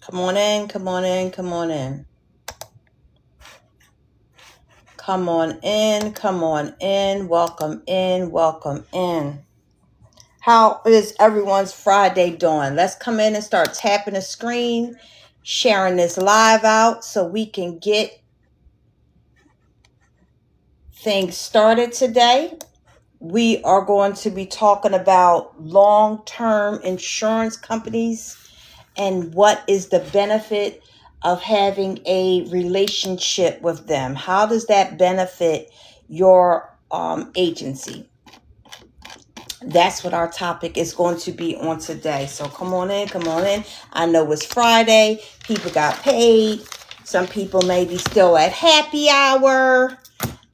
Come on in, come on in, come on in. Come on in, come on in. Welcome in, welcome in. How is everyone's Friday doing? Let's come in and start tapping the screen, sharing this live out so we can get things started today. We are going to be talking about long-term insurance companies and what is the benefit of having a relationship with them. How does that benefit your agency? That's what our topic is going to be on today. So come on in, come on in. I know it's Friday. People got paid. Some people may be still at happy hour.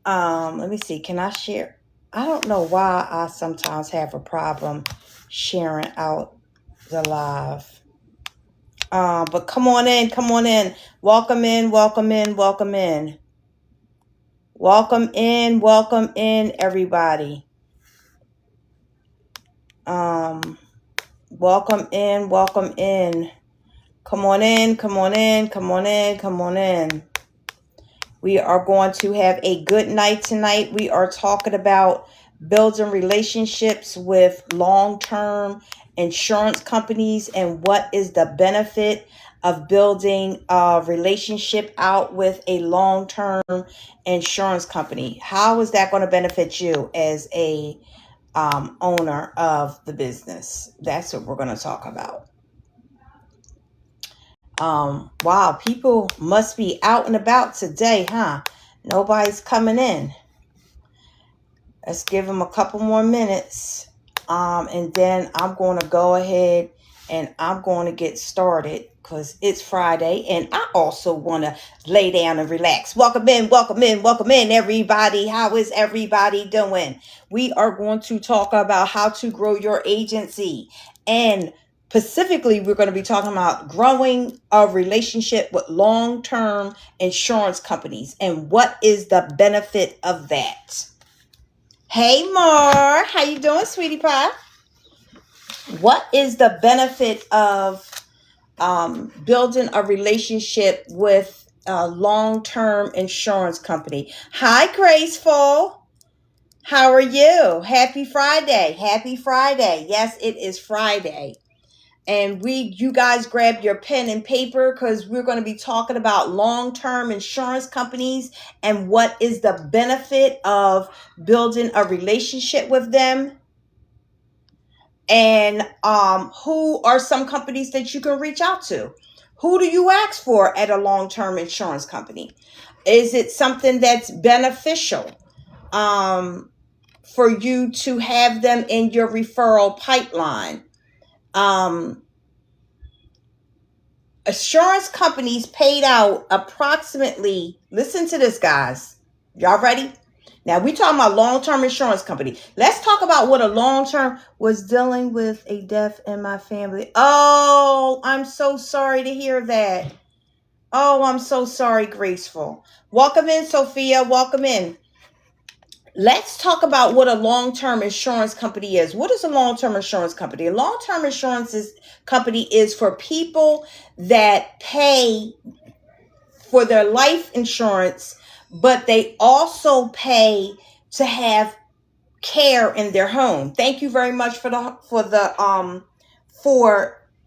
Let me see. Can I share? I don't know why I sometimes have a problem sharing out the live. But come on in, come on in. Welcome in, welcome in, welcome in. Welcome in, everybody. Welcome in, welcome in. Come on in, come on in, come on in, come on in. We are going to have a good night tonight. We are talking about building relationships with long-term insurance companies and what is the benefit of building a relationship out with a long-term insurance company. How is that going to benefit you as a owner of the business? That's what we're going to talk about. Wow, people must be out and about today, huh? Nobody's coming in. Let's give them a couple more minutes. And then I'm going to go ahead and I'm going to get started because it's Friday and I also want to lay down and relax. Welcome in, welcome in, welcome in, everybody. How is everybody doing? We are going to talk about how to grow your agency, and specifically, we're going to be talking about growing a relationship with long-term insurance companies and what is the benefit of that. Hey, Mar, how you doing, sweetie pie? What is the benefit of building a relationship with a long-term insurance company? Hi, Graceful. How are you? Happy Friday. Happy Friday. Yes, it is Friday. And you guys grab your pen and paper because we're going to be talking about long-term insurance companies and what is the benefit of building a relationship with them. And who are some companies that you can reach out to? Who do you ask for at a long-term insurance company? Is it something that's beneficial for you to have them in your referral pipeline? Insurance companies paid out approximately, listen to this, guys. Y'all ready? Now, we talking about long-term insurance company. Let's talk about what a long-term was dealing with a death in my family. Oh, I'm so sorry to hear that. Oh, I'm so sorry, Graceful. Welcome in, Sophia. Welcome in. Let's talk about what a long-term insurance company is. What is a long-term insurance company? A long-term insurance company is for people that pay for their life insurance, but they also pay to have care in their home. Thank you very much for the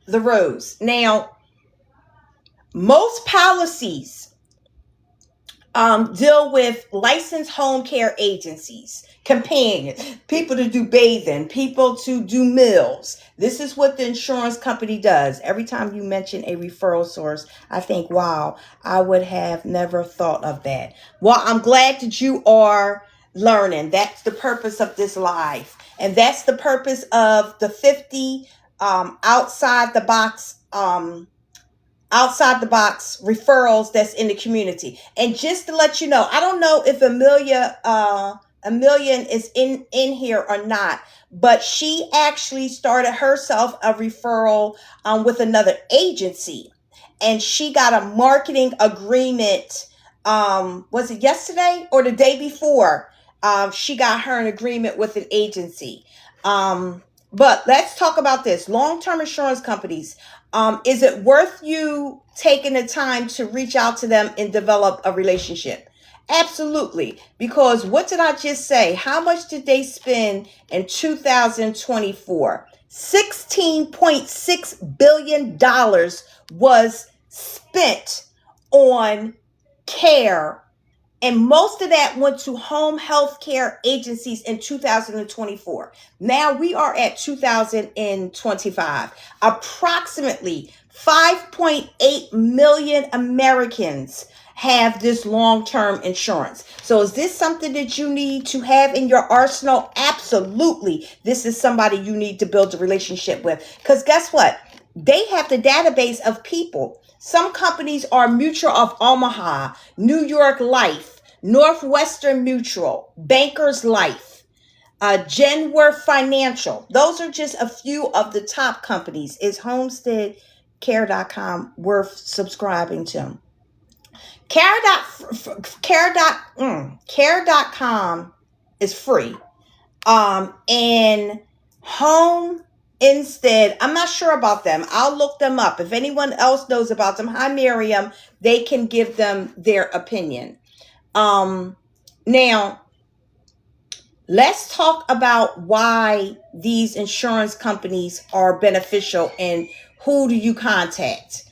rose. Now, most policies deal with licensed home care agencies, companions, people to do bathing, people to do meals. This is what the insurance company does. Every time you mention a referral source, I think, wow, I would have never thought of that. Well, I'm glad that you are learning. That's the purpose of this live. And that's the purpose of the 50 outside the box referrals that's in the community. And just to let you know, I don't know if Amelia is in here or not, but she actually started herself a referral with another agency, and she got a marketing agreement. Was it yesterday or the day before? She got her an agreement with an agency. But let's talk about this. Long-term insurance companies. Is it worth you taking the time to reach out to them and develop a relationship? Absolutely. Because what did I just say? How much did they spend in 2024? $16.6 billion was spent on care, and most of that went to home health care agencies in 2024. Now we are at 2025. Approximately 5.8 million Americans have this long-term insurance. So is this something that you need to have in your arsenal? Absolutely. This is somebody you need to build a relationship with. Because guess what? They have the database of people. Some companies are Mutual of Omaha, New York Life, Northwestern Mutual, Bankers Life, Genworth Financial. Those are just a few of the top companies. Is HomesteadCare.com worth subscribing to? Care.com is free. And Home Instead, I'm not sure about them. I'll look them up. If anyone else knows about them, hi Miriam, they can give them their opinion. Now, let's talk about why these insurance companies are beneficial and who do you contact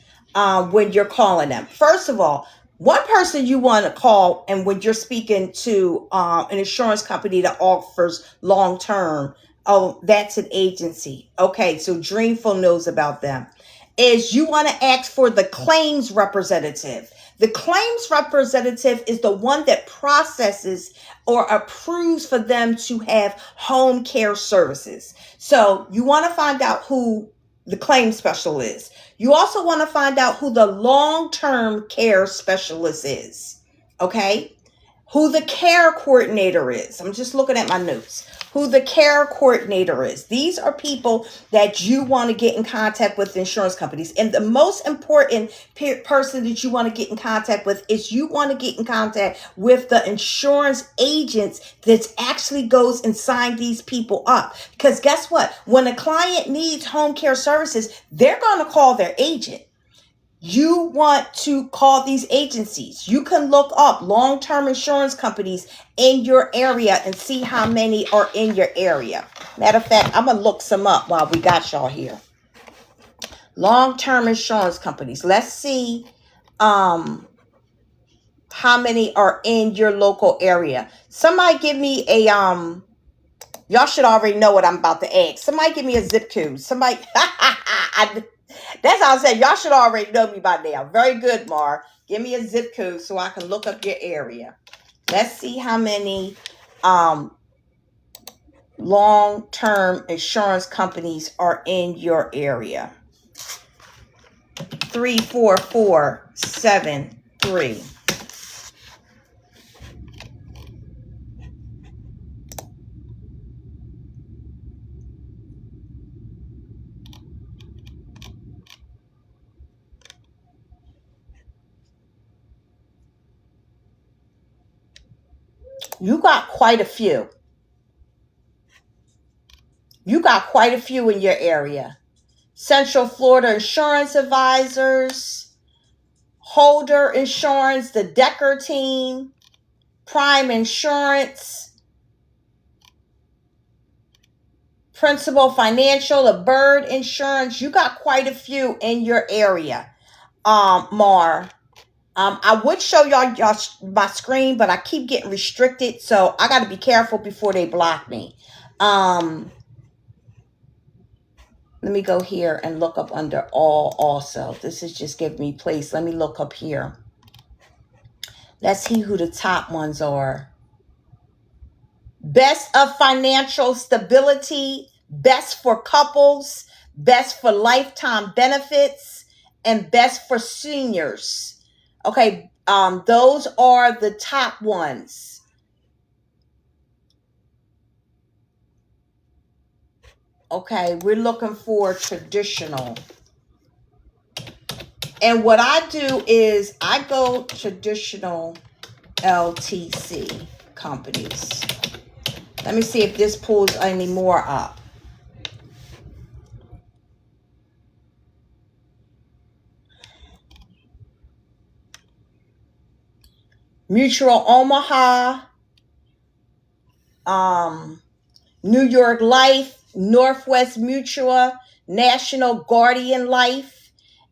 when you're calling them. First of all, one person you want to call, and when you're speaking to an insurance company that offers long-term, oh, that's an agency. Okay, so Dreamful knows about them. Is you want to ask for the claims representative. The claims representative is the one that processes or approves for them to have home care services. So you want to find out who the claims specialist is. You also want to find out who the long-term care specialist is. Okay? Who the care coordinator is. I'm just looking at my notes. Who the care coordinator is. These are people that you want to get in contact with insurance companies. And the most important person that you want to get in contact with is you want to get in contact with the insurance agents that actually goes and sign these people up. Because guess what? When a client needs home care services, they're going to call their agent. You want to call these agencies. You can look up long-term insurance companies in your area and see how many are in your area. Matter of fact, I'm going to look some up while we got y'all here. Long-term insurance companies. Let's see how many are in your local area. Somebody give me a y'all should already know what I'm about to ask. Somebody give me a zip code. Somebody that's how I said, y'all should already know me by now. Very good, Mar. Give me a zip code so I can look up your area. Let's see how many long-term insurance companies are in your area. 34473. You got quite a few. You got quite a few in your area. Central Florida Insurance Advisors, Holder Insurance, the Decker Team, Prime Insurance, Principal Financial, the Bird Insurance. You got quite a few in your area, Mar. I would show y'all my screen, but I keep getting restricted, so I got to be careful before they block me. Let me go here and look up under all also. This is just giving me place. Let me look up here. Let's see who the top ones are. Best of Financial Stability, Best for Couples, Best for Lifetime Benefits, and Best for Seniors. Okay, those are the top ones. Okay, we're looking for traditional. And what I do is I go traditional LTC companies. Let me see if this pulls any more up. Mutual Omaha, New York Life, Northwest Mutual, National Guardian Life,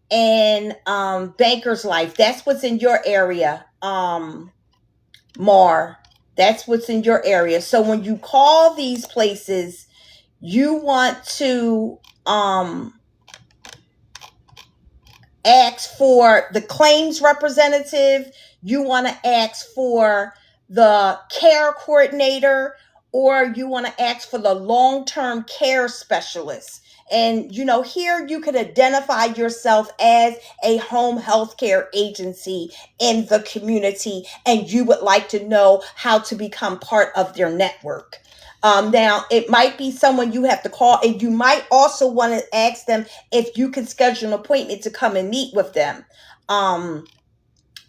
and Bankers Life. That's what's in your area, Mar. That's what's in your area. So when you call these places, you want to ask for the claims representative. You want to ask for the care coordinator, or you want to ask for the long-term care specialist. And, here you could identify yourself as a home health care agency in the community, and you would like to know how to become part of their network. Now, it might be someone you have to call, and you might also want to ask them if you can schedule an appointment to come and meet with them,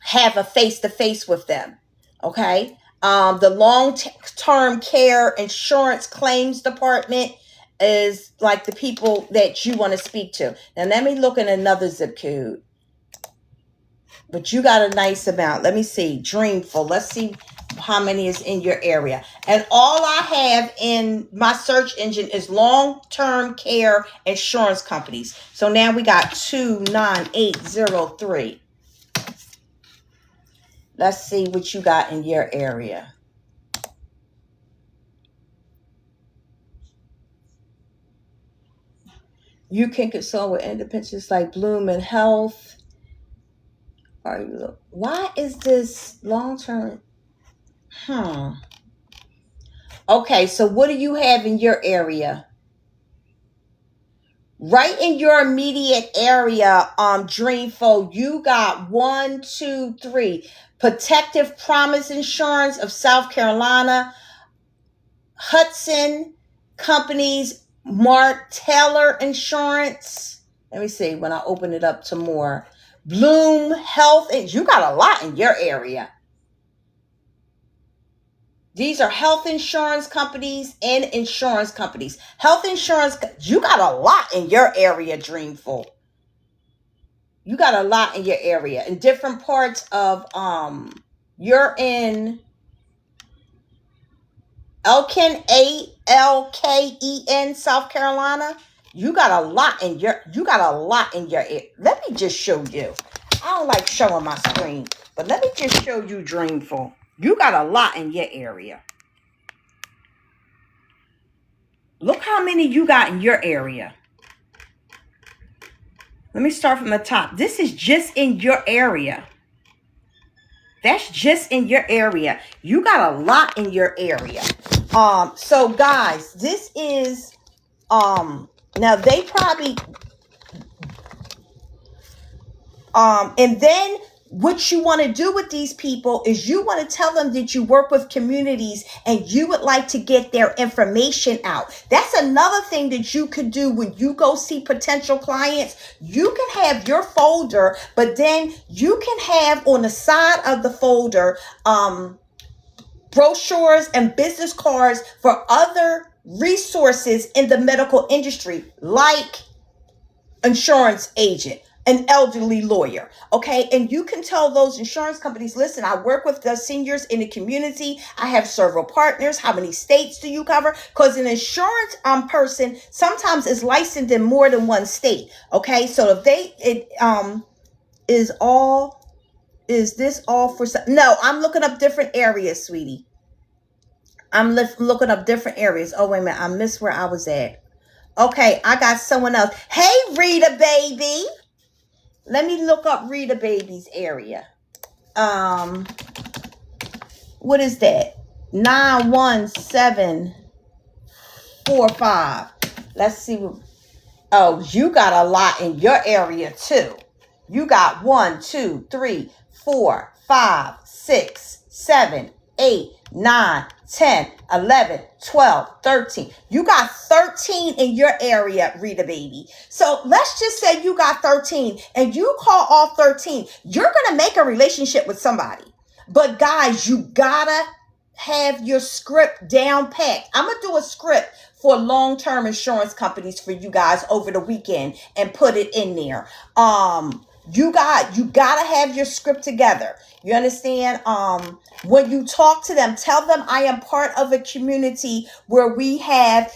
have a face-to-face with them, okay? The long-term care insurance claims department is like the people that you want to speak to. Now, let me look at another zip code. But you got a nice amount. Let me see. Dreamful. Let's see how many is in your area. And all I have in my search engine is long-term care insurance companies. So now we got 29803. Let's see what you got in your area. You can consult with independents like Bloom and Health. Why is this long-term? Okay, so what do you have in your area? Right in your immediate area, Dreamful, you got 1, 2, 3. Protective Promise Insurance of South Carolina, Hudson Companies, Mark Taylor Insurance. Let me see when I open it up to more. Bloom Health. You got a lot in your area. These are health insurance companies and insurance companies. Health insurance, you got a lot in your area, Dreamful. You got a lot in your area. In different parts of, you're in Elken, Alken, South Carolina. You got a lot in your area. Let me just show you. I don't like showing my screen, but let me just show you, Dreamful. You got a lot in your area. Look how many you got in your area. Let me start from the top. This is just in your area. That's just in your area. You got a lot in your area. So guys, this is, now they probably, and then what you want to do with these people is you want to tell them that you work with communities and you would like to get their information out. That's another thing that you could do when you go see potential clients. You can have your folder, but then you can have on the side of the folder brochures and business cards for other resources in the medical industry, like insurance agent, an elderly lawyer, okay? And you can tell those insurance companies, listen, I work with the seniors in the community. I have several partners. How many states do you cover? Because an insurance person sometimes is licensed in more than one state, okay? So if is this all for some? No, I'm looking up different areas, sweetie. I'm looking up different areas. Oh, wait a minute. I missed where I was at. Okay, I got someone else. Hey, Rita baby. Let me look up Rita baby's area. What is that? 91745. Let's see. Oh, you got a lot in your area too. You got 1, 2, 3, 4, 5, 6, 7, 8, 9, 10, 11, 12, 13. You got 13 in your area, Rita baby. So let's just say you got 13 and you call all 13. You're going to make a relationship with somebody. But guys, you gotta have your script down packed. I'm going to do a script for long-term insurance companies for you guys over the weekend and put it in there. You gotta have your script together. You understand? When you talk to them, tell them I am part of a community where we have,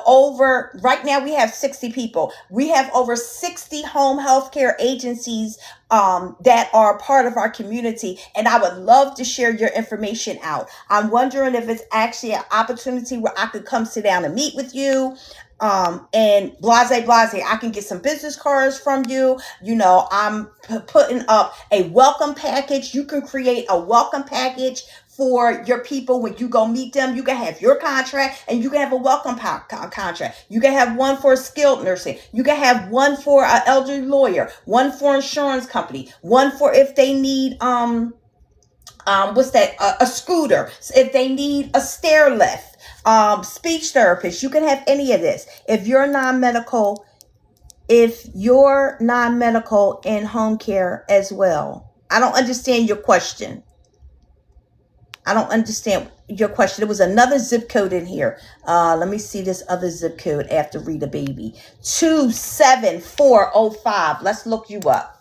over right now we have 60 people. We have over 60 home health care agencies that are part of our community, and I would love to share your information out. I'm wondering if it's actually an opportunity where I could come sit down and meet with you. And blase, I can get some business cards from you. I'm putting up a welcome package. You can create a welcome package for your people. When you go meet them, you can have your contract, and you can have a welcome contract. You can have one for skilled nursing. You can have one for an elderly lawyer, one for insurance company, one for if they need, a scooter, if they need a stair lift, speech therapist. You can have any of this. If you're non-medical in home care as well. I don't understand your question. There was another zip code in here. Let me see this other zip code after Rita Baby. 27405. Let's look you up.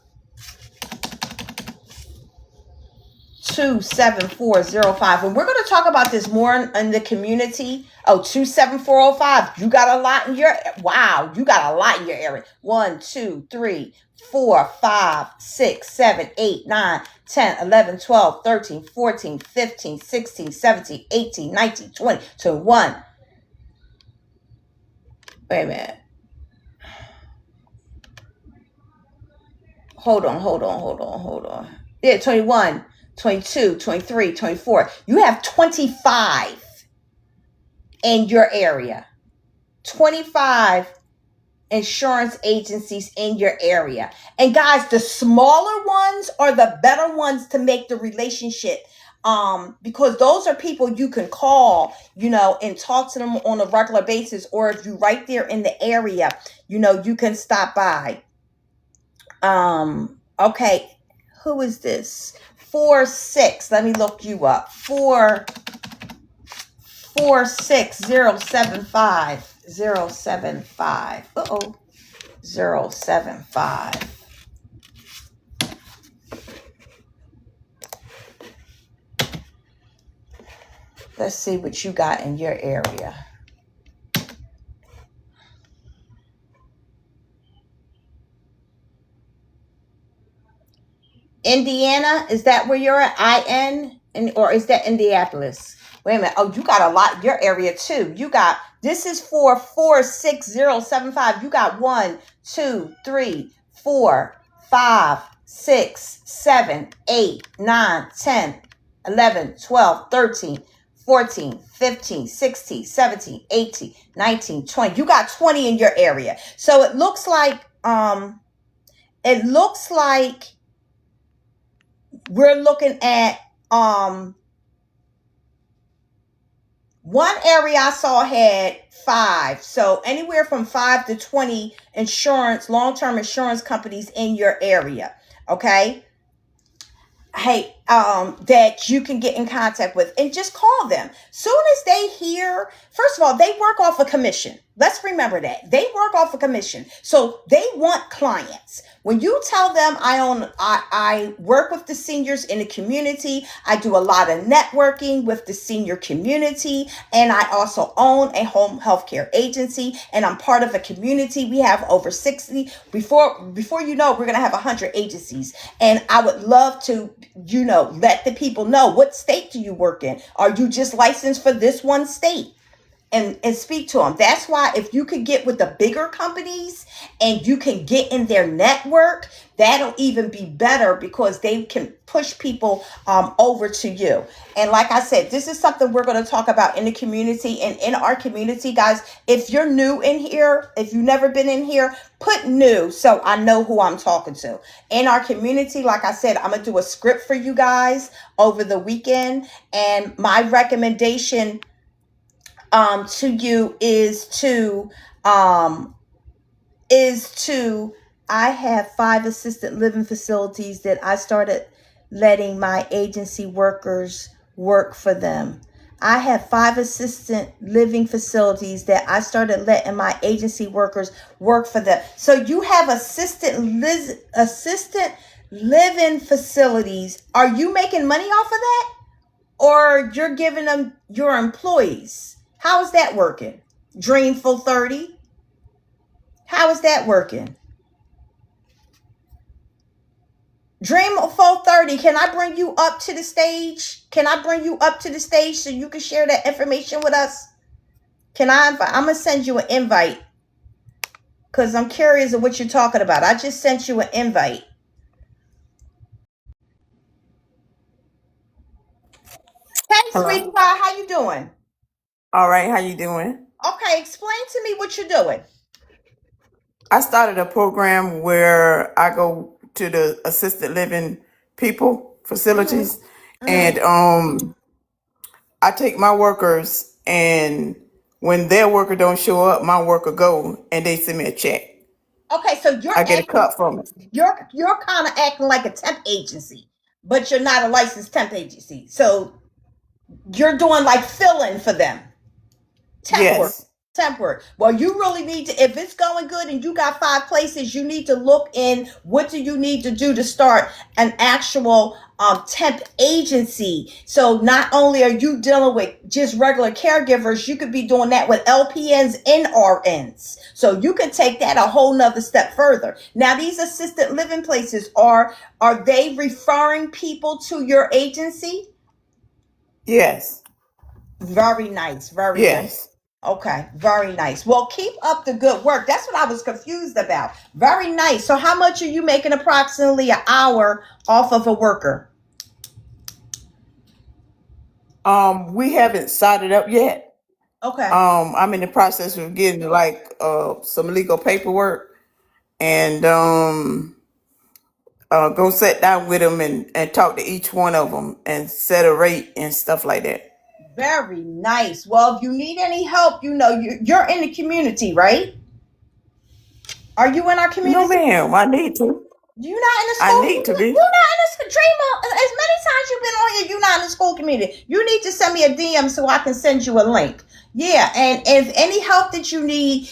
27405. And we're going to talk about this more in the community. 27405. You got a lot in your, wow, you got a lot in your area. 1, 2, 3, 4, 5, 6, 7, 8, 9, 10, 11, 12, 13, 14, 15, 16, 17, 18, 19, 20, 21. Wait a minute. Hold on. Yeah, 21. 22, 23, 24. You have 25 in your area. 25 insurance agencies in your area. And guys, the smaller ones are the better ones to make the relationship. Because those are people you can call, and talk to them on a regular basis. Or if you're right there in the area, you can stop by. Okay. Who is this? 46. Let me look you up. 46075. 075. 075. Let's see what you got in your area. Indiana, is that where you're at? Or is that Indianapolis? Wait a minute. Oh, you got a lot in your area too. This is for 46075. You got 1, 2, 3, 4, 5, 6, 7, 8, 9, 10, 11, 12, 13, 14, 15, 16, 17, 18, 19, 20. You got 20 in your area. So it looks like we're looking at one area I saw had 5. So anywhere from 5 to 20 long-term insurance companies in your area. Okay. Hey, that you can get in contact with, and just call them. Soon as they hear, first of all, they work off a commission. Let's remember that. They work off a commission. So they want clients. When you tell them I work with the seniors in the community, I do a lot of networking with the senior community, and I also own a home healthcare agency, and I'm part of a community. We have over 60. Before you know, we're going to have 100 agencies. And I would love to, let the people know, what state do you work in? Are you just licensed for this one state? And speak to them. That's why if you could get with the bigger companies and you can get in their network, that'll even be better, because they can push people over to you. And like I said, this is something we're going to talk about in the community. And in our community, guys, if you're new in here, if you've never been in here, put new so I know who I'm talking to. In our community, like I said, I'm going to do a script for you guys over the weekend. And my recommendation to you is to I have 5 assisted living facilities that I started letting my agency workers work for them. I have 5 assistant living facilities that I started letting my agency workers work for them. So you have assistant living facilities. Are you making money off of that? Or you're giving them your employees? How is that working? Dreamful 30? How is that working? Dreamful 30, can I bring you up to the stage? Can I bring you up to the stage so you can share that information with us? I'm going to send you an invite because I'm curious of what you're talking about. I just sent you an invite. Hey, Hello. sweetie pie, how you doing? All right, how you doing? Okay, explain to me what you're doing. I started a program where I go to the assisted living people facilities, and I take my workers, and when their worker don't show up, my worker go and they send me a check. Okay, so I get a cut from it. you're kind of acting like a temp agency, but you're not a licensed temp agency. So you're doing like fill-in for them. Temp work. Yes, Temp work. Well, you really need to, if it's going good and you got 5 places, you need to look in what do you need to do to start an actual temp agency. So not only are you dealing with just regular caregivers, you could be doing that with LPNs and RNs. So you can take that a whole nother step further. Now, these assisted living places, are they referring people to your agency? yes, Very nice. Very nice. yes. Okay, very nice. Well, keep up the good work. That's what I was confused about. Very nice. So how much are you making approximately an hour off of a worker? We haven't started up yet. Okay. I'm in the process of getting like some legal paperwork, and go sit down with them and talk to each one of them and set a rate and stuff like that. Very nice. Well, if you need any help, you're in the community, right? Are you in our No, community? ma'am, I need to. You're not in the I school need to community. be. You're not in the dream. As many times you've been on here, you're not in the school community. You need to send me a DM so I can send you a link. Yeah, and if any help that you need,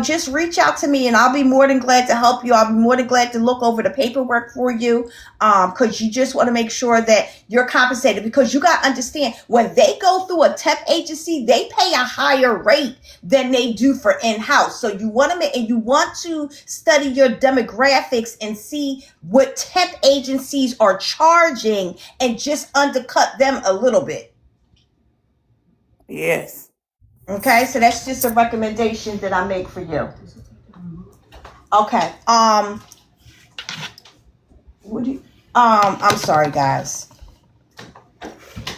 just reach out to me, and I'll be more than glad to help you. I'll be more than glad to look over the paperwork for you, because you just want to make sure that you're compensated. Because you got to understand, when they go through a temp agency, they pay a higher rate than they do for in-house. So you want to study your demographics and see what temp agencies are charging and just undercut them a little bit. Yes. Okay, so that's just a recommendation that I make for you. Okay. I'm sorry, guys.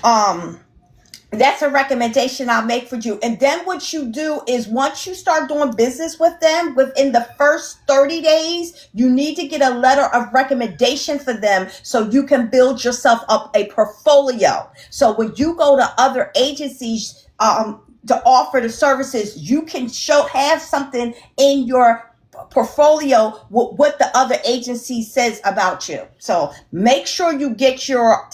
That's a recommendation I'll make for you. And then what you do is, once you start doing business with them, within the first 30 days, you need to get a letter of recommendation for them so you can build yourself up a portfolio. So when you go to other agencies to offer the services, you can have something in your portfolio what the other agency says about you. So make sure you get your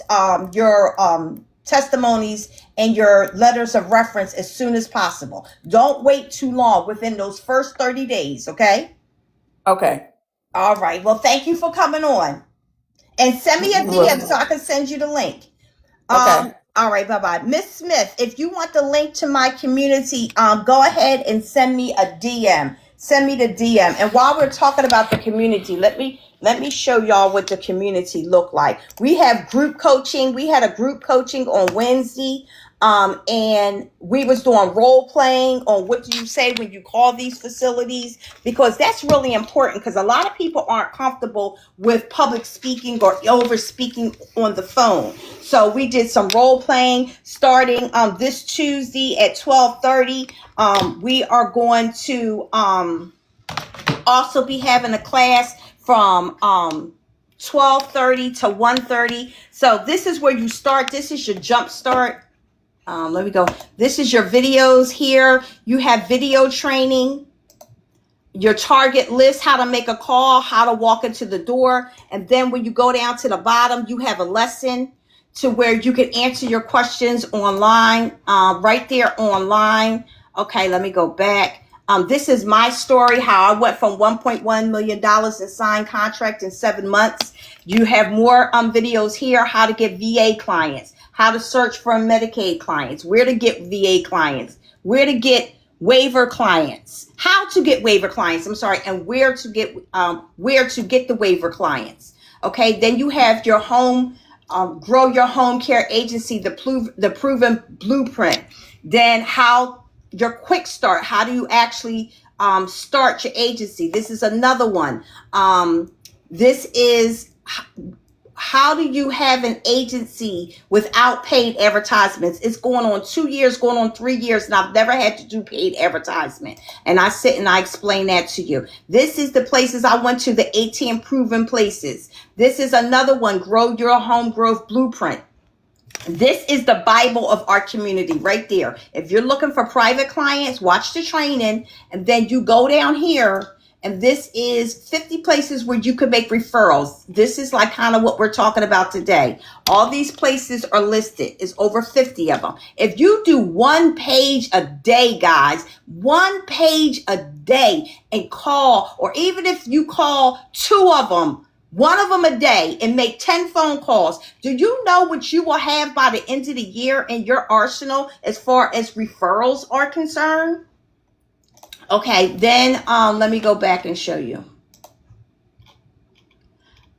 testimonies and your letters of reference as soon as possible. Don't wait too long, within those first 30 days, okay? Okay. All right. Well, thank you for coming on. And send me a You're DM welcome. so I can send you the link. Okay. All right, bye-bye. Miss Smith, if you want the link to my community, go ahead and send me a DM. Send me the DM. And while we're talking about the community, let me show y'all what the community look like. We have group coaching. We had a group coaching on Wednesday. And we was doing role playing on what do you say when you call these facilities, because that's really important, because a lot of people aren't comfortable with public speaking or over speaking on the phone. So we did some role playing starting this Tuesday at 12:30. We are going to also be having a class from 12:30 to 1:30. So this is where you start. This is your jump start. Let me go. This is your videos here. You have video training, your target list, how to make a call, how to walk into the door. And then when you go down to the bottom, you have a lesson to where you can answer your questions online, right there online. Okay, let me go back. This is my story, how I went from $1.1 million in signed contract in 7 months. You have more videos here, how to get VA clients, how to search for Medicaid clients, where to get VA clients, where to get waiver clients, how to get waiver clients, and where to get the waiver clients. Okay, then you have your home, grow your home care agency, the proven blueprint. Then how your quick start, how do you actually start your agency? This is another one. This is how do you have an agency without paid advertisements? It's going on 2 years, going on 3 years, and I've never had to do paid advertisement. And I sit and I explain that to you. This is the places I went to, the 18 proven places. This is another one, grow your home growth blueprint. This is the Bible of our community right there. If you're looking for private clients, watch the training, and then you go down here. And this is 50 places where you could make referrals. This is like kind of what we're talking about today. All these places are listed. It's over 50 of them. If you do 1 page a day, guys, 1 page a day and call, or even if you call 2 of them, 1 of them a day and make 10 phone calls, do you know what you will have by the end of the year in your arsenal as far as referrals are concerned? Okay, then let me go back and show you.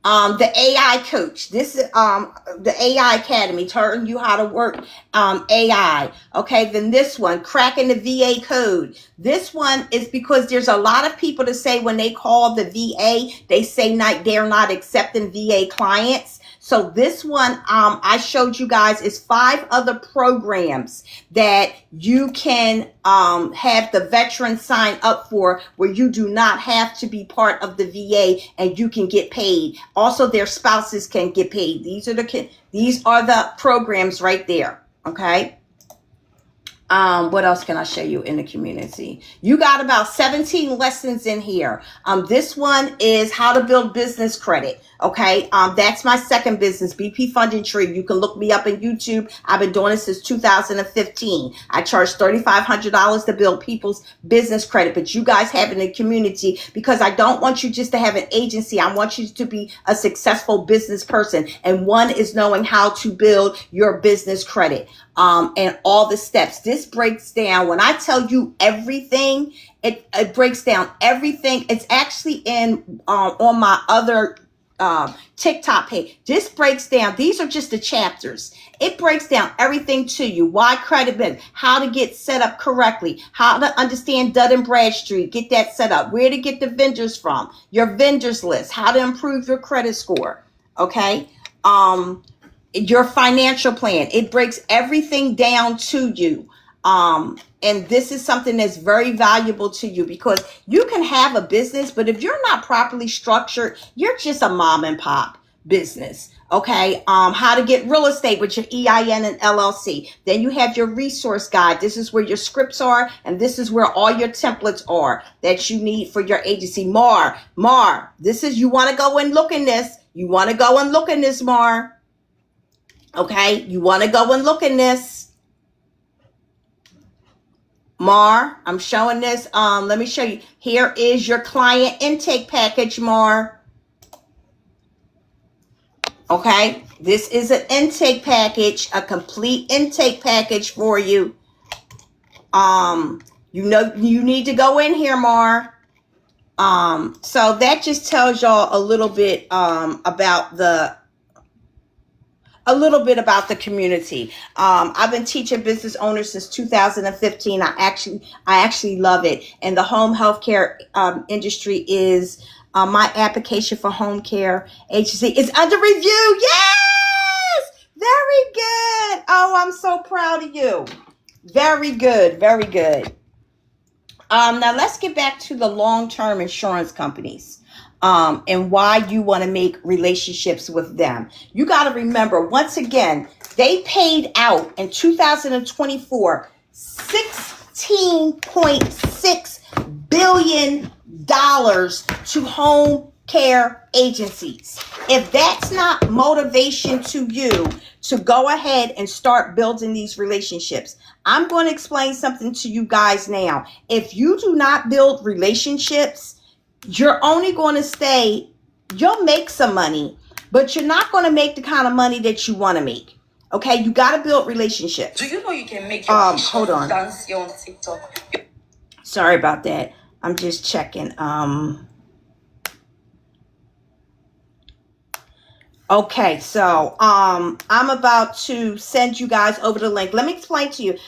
The AI coach. This is the AI Academy, telling you how to work AI. Okay, then this one, cracking the VA code. This one is because there's a lot of people that say when they call the VA, they say they're not accepting VA clients. So this one I showed you guys is 5 other programs that you can have the veterans sign up for, where you do not have to be part of the VA and you can get paid. Also, their spouses can get paid. These are the programs right there. Okay. What else can I show you in the community? You got about 17 lessons in here. This one is how to build business credit. Okay. That's my second business, BP Funding Tree. You can look me up on YouTube. I've been doing this since 2015. I charge $3,500 to build people's business credit, but you guys have it in the community because I don't want you just to have an agency. I want you to be a successful business person. And one is knowing how to build your business credit. And all the steps. This breaks down, when I tell you everything, it breaks down everything. It's actually in on my other TikTok page. This breaks down, these are just the chapters. It breaks down everything to you. Why credit business, how to get set up correctly, how to understand Dun & Bradstreet, get that set up, where to get the vendors from, your vendors list, how to improve your credit score. Okay. Your financial plan. It breaks everything down to you. And this is something that's very valuable to you because you can have a business, but if you're not properly structured, you're just a mom and pop business. Okay. How to get real estate with your EIN and LLC. Then you have your resource guide. This is where your scripts are, and this is where all your templates are that you need for your agency. Mar, this is, you want to go and look in this. You want to go and look in this, Mar. Okay, you want to go and look in this. Mar, I'm showing this. Let me show you. Here is your client intake package, Mar. Okay, this is an intake package, a complete intake package for you. You know, you need to go in here, Mar. So that just tells y'all a little bit about the community. I've been teaching business owners since 2015. I actually love it. And the home healthcare industry is my application for home care agency is under review. Yes, very good. Oh, I'm so proud of you. Very good, very good. Now let's get back to the long-term insurance companies. And why you want to make relationships with them. You got to remember, once again, they paid out in 2024 $16.6 billion to home care agencies. If that's not motivation to you to go ahead and start building these relationships, I'm going to explain something to you guys now. If you do not build relationships, you're only going to stay, you'll make some money, but you're not going to make the kind of money that you want to make. Okay, you got to build relationships. Do you know you can make your hold on. dance on TikTok? Sorry about that. I'm just checking. Okay, so I'm about to send you guys over the link. Let me explain to you.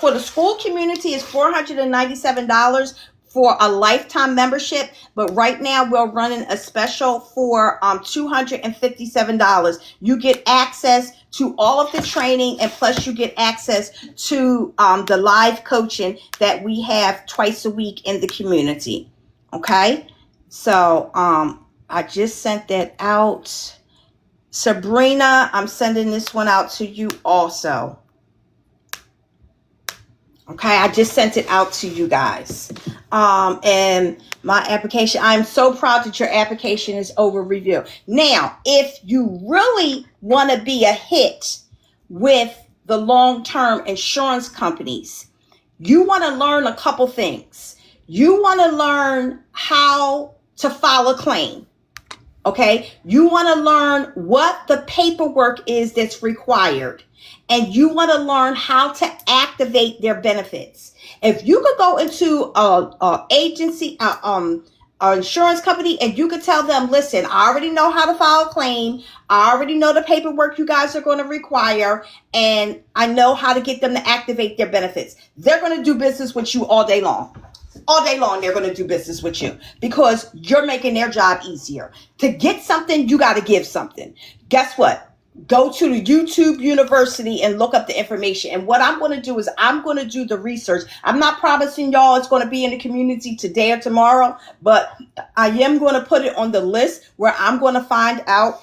For the school community is $497 for a lifetime membership, but right now we're running a special for $257. You get access to all of the training, and plus you get access to the live coaching that we have twice a week in the community. Okay, so I just sent that out. Sabrina, I'm sending this one out to you also. Okay, I just sent it out to you guys. And my application, I'm so proud that your application is over review. Now, if you really want to be a hit with the long-term insurance companies, you want to learn a couple things. You want to learn how to file a claim. Okay, you want to learn what the paperwork is that's required, and you want to learn how to activate their benefits. If you could go into a agency, an insurance company, and you could tell them, listen, I already know how to file a claim. I already know the paperwork you guys are going to require, and I know how to get them to activate their benefits. They're going to do business with you all day long. All day long, they're going to do business with you because you're making their job easier. To get something, you got to give something. Guess what? Go to the YouTube University and look up the information. And what I'm going to do is I'm going to do the research. I'm not promising y'all it's going to be in the community today or tomorrow, but I am going to put it on the list where I'm going to find out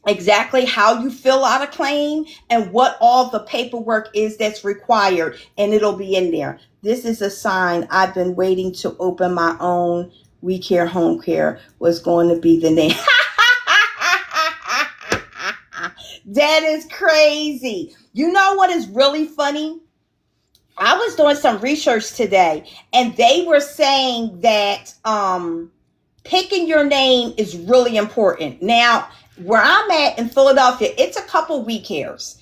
exactly how you fill out a claim and what all the paperwork is that's required, and it'll be in there. This is a sign I've been waiting to open my own. We Care Home Care was going to be the name. That is crazy. You know what is really funny? I was doing some research today, and they were saying that picking your name is really important. Now, where I'm at in Philadelphia, it's a couple We Cares.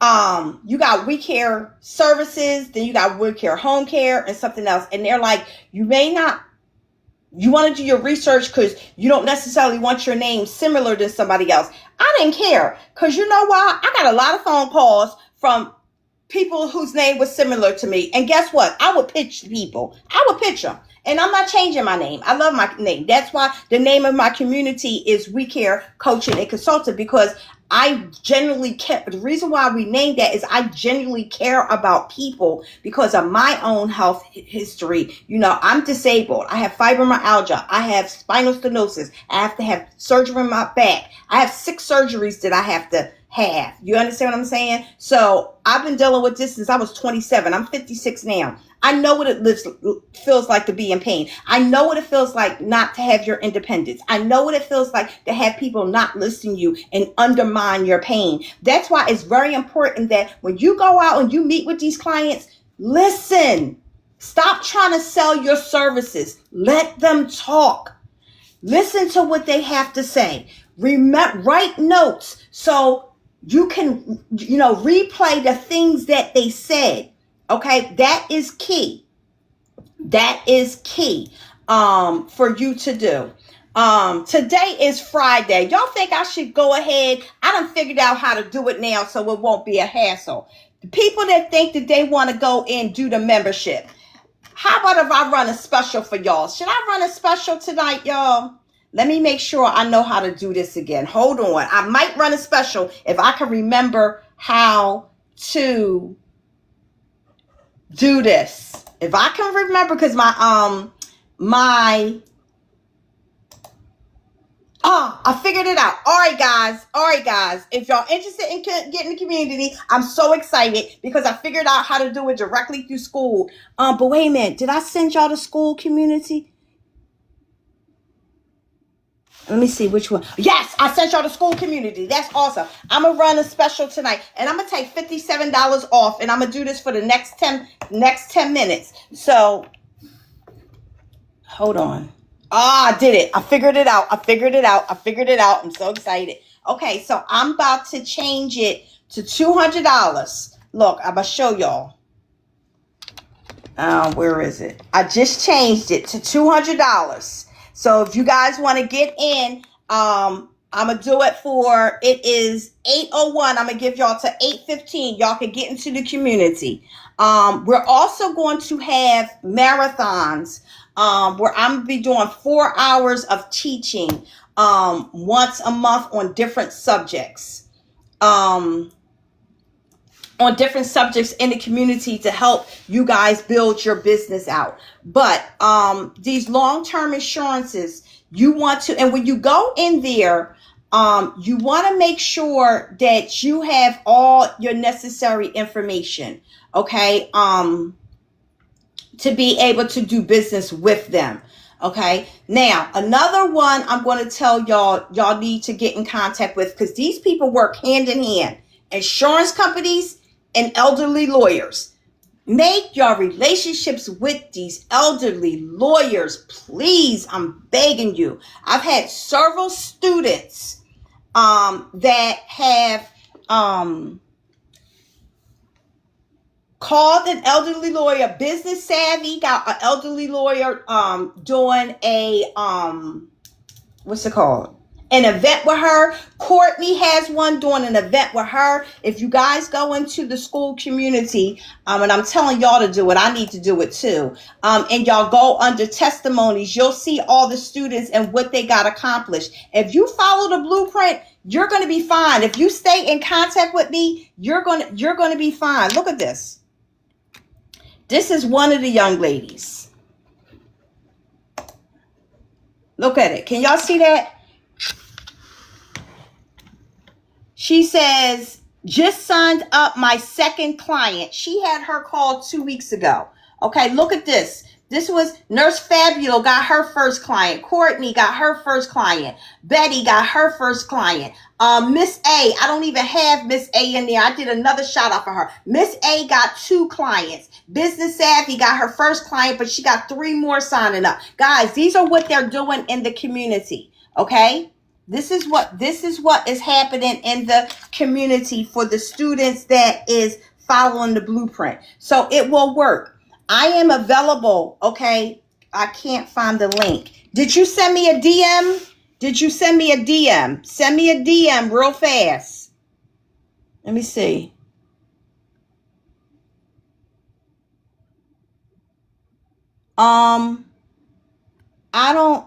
You got We Care Services, then you got We Care Home Care, and something else. And they're like, you want to do your research because you don't necessarily want your name similar to somebody else. I didn't care because you know why? I got a lot of phone calls from people whose name was similar to me. And guess what? I would pitch people. I would pitch them. And I'm not changing my name. I love my name. That's why the name of my community is We Care Coaching and Consultant, because I genuinely care. The reason why we named that is I genuinely care about people because of my own health history. You know, I'm disabled. I have fibromyalgia. I have spinal stenosis. I have to have surgery in my back. I have 6 surgeries that I have to have. You understand what I'm saying? So I've been dealing with this since I was 27. I'm 56 now. I know what it feels like to be in pain. I know what it feels like not to have your independence. I know what it feels like to have people not listen to you and undermine your pain. That's why it's very important that when you go out and you meet with these clients, listen. Stop trying to sell your services. Let them talk. Listen to what they have to say. Write notes so you can, replay the things that they said. Okay, that is key. That is key for you to do. Today is Friday. Y'all think I should go ahead? I done figured out how to do it now so it won't be a hassle. The people that think that they want to go and do the membership, how about if I run a special for y'all? Should I run a special tonight, y'all? Let me make sure I know how to do this again. Hold on. I might run a special if I can remember how to do this. If I can remember, because I figured it out. All right, guys. If y'all interested in getting the community, I'm so excited because I figured out how to do it directly through school. But wait a minute. Did I send y'all the school community? Let me see which one. Yes, I sent y'all the school community. That's awesome. I'm going to run a special tonight. And I'm going to take $57 off. And I'm going to do this for the next 10 minutes. So, hold on. I did it. I figured it out. I'm so excited. Okay, so I'm about to change it to $200. Look, I'm going to show y'all. Where is it? I just changed it to $200. So if you guys want to get in, I'm going to do it for, it is 8:01. I'm going to give y'all to 8:15. Y'all can get into the community. We're also going to have marathons where I'm going to be doing 4 hours of teaching once a month on different subjects. On different subjects in the community to help you guys build your business out. But these long-term insurances, you want to, and when you go in there, you want to make sure that you have all your necessary information, okay, to be able to do business with them. Okay, now another one I'm going to tell y'all need to get in contact with, because these people work hand in hand. Insurance companies and elderly lawyers. Make your relationships with these elderly lawyers, please. I'm begging you. I've had several students that have called an elderly lawyer, business savvy, got an elderly lawyer doing a what's it called? An event with her. Courtney has one doing an event with her. If you guys go into the school community, and I'm telling y'all to do it, I need to do it too. And y'all go under testimonies, you'll see all the students and what they got accomplished. If you follow the blueprint, you're going to be fine. If you stay in contact with me, you're going to be fine. Look at this. This is one of the young ladies. Look at it. Can y'all see that? She says, just signed up my second client. She had her call 2 weeks ago. Okay, look at this. This was Nurse Fabulous got her first client. Courtney got her first client. Betty got her first client. Miss A, I don't even have Miss A in there. I did another shout out for her. Miss A got 2 clients. Business Savvy got her first client, but she got 3 more signing up. Guys, these are what they're doing in the community. Okay? This is what is happening in the community for the students that is following the blueprint. So it will work. I am available. Okay. I can't find the link. Did you send me a DM? Did you send me a DM? Send me a DM real fast. Let me see. I don't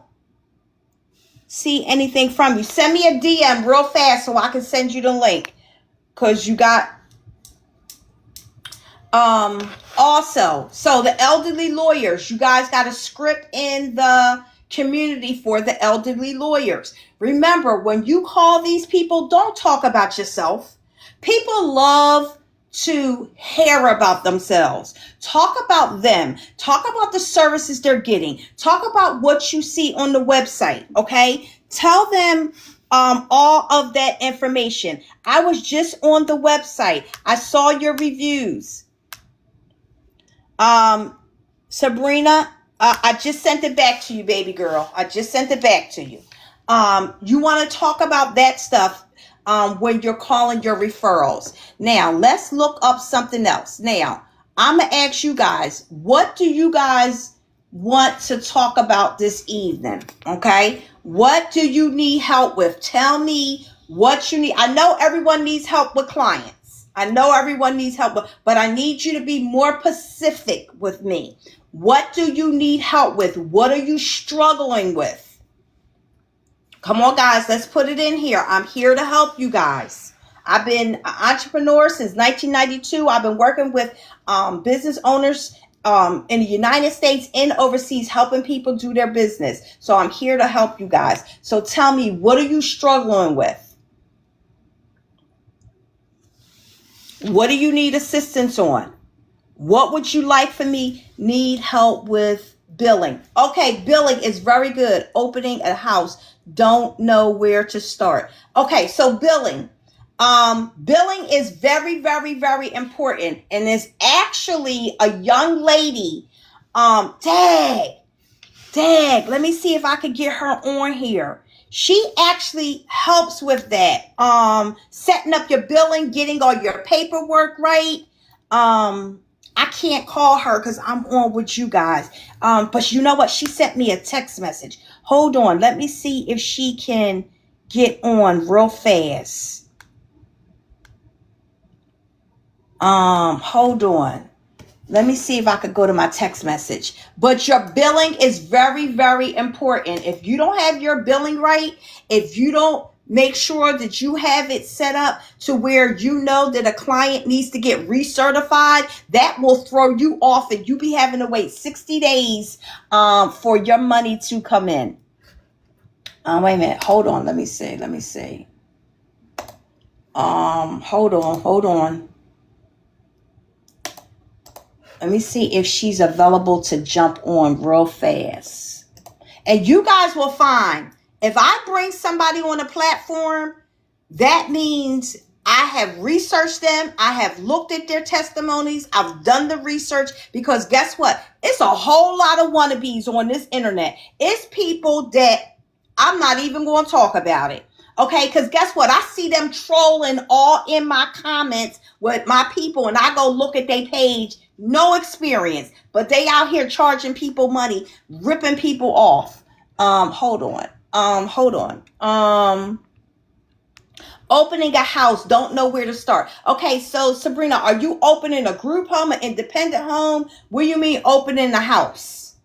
see anything from you. Send me a DM real fast so I can send you the link, because you got also, so the elderly lawyers, you guys got a script in the community for the elderly lawyers. Remember, when you call these people, don't talk about yourself. People love to hear about themselves. Talk about them. Talk about the services they're getting. Talk about what you see on the website. Okay. Tell them all of that information. I was just on the website. I saw your reviews. Sabrina, I just sent it back to you, baby girl. I just sent it back to you. You want to talk about that stuff when you're calling your referrals. Now, let's look up something else. Now, I'm going to ask you guys, what do you guys want to talk about this evening? Okay? What do you need help with? Tell me what you need. I know everyone needs help with clients. I know everyone needs help, but I need you to be more specific with me. What do you need help with? What are you struggling with? Come on, guys, let's put it in here. I'm here to help you guys. I've been an entrepreneur since 1992. I've been working with business owners in the United States and overseas, helping people do their business. So I'm here to help you guys. So tell me, what are you struggling with? What do you need assistance on? What would you like for me need help with Billing. Okay, billing is very good. Opening a house. Don't know where to start. Okay, so billing. Billing is very, very, very important. And it's actually a young lady. Dag. Let me see if I could get her on here. She actually helps with that. Setting up your billing, getting all your paperwork right. I can't call her because I'm on with you guys. But you know what? She sent me a text message. Hold on. Let me see if she can get on real fast. Hold on. Let me see if I could go to my text message. But your billing is very, very important. If you don't have your billing right, if you don't make sure that you have it set up to where you know that a client needs to get recertified, that will throw you off and you be having to wait 60 days for your money to come in. Wait a minute. Hold on. Let me see. Hold on. Let me see if she's available to jump on real fast. And you guys will find if I bring somebody on a platform, that means I have researched them. I have looked at their testimonies. I've done the research because guess what? It's a whole lot of wannabes on this internet. It's people that I'm not even going to talk about it. Okay, because guess what? I see them trolling all in my comments with my people and I go look at their page. No experience, but they out here charging people money, ripping people off. Hold on. Opening a house, don't know where to start. Okay, so Sabrina, are you opening a group home, an independent home? What do you mean opening a house?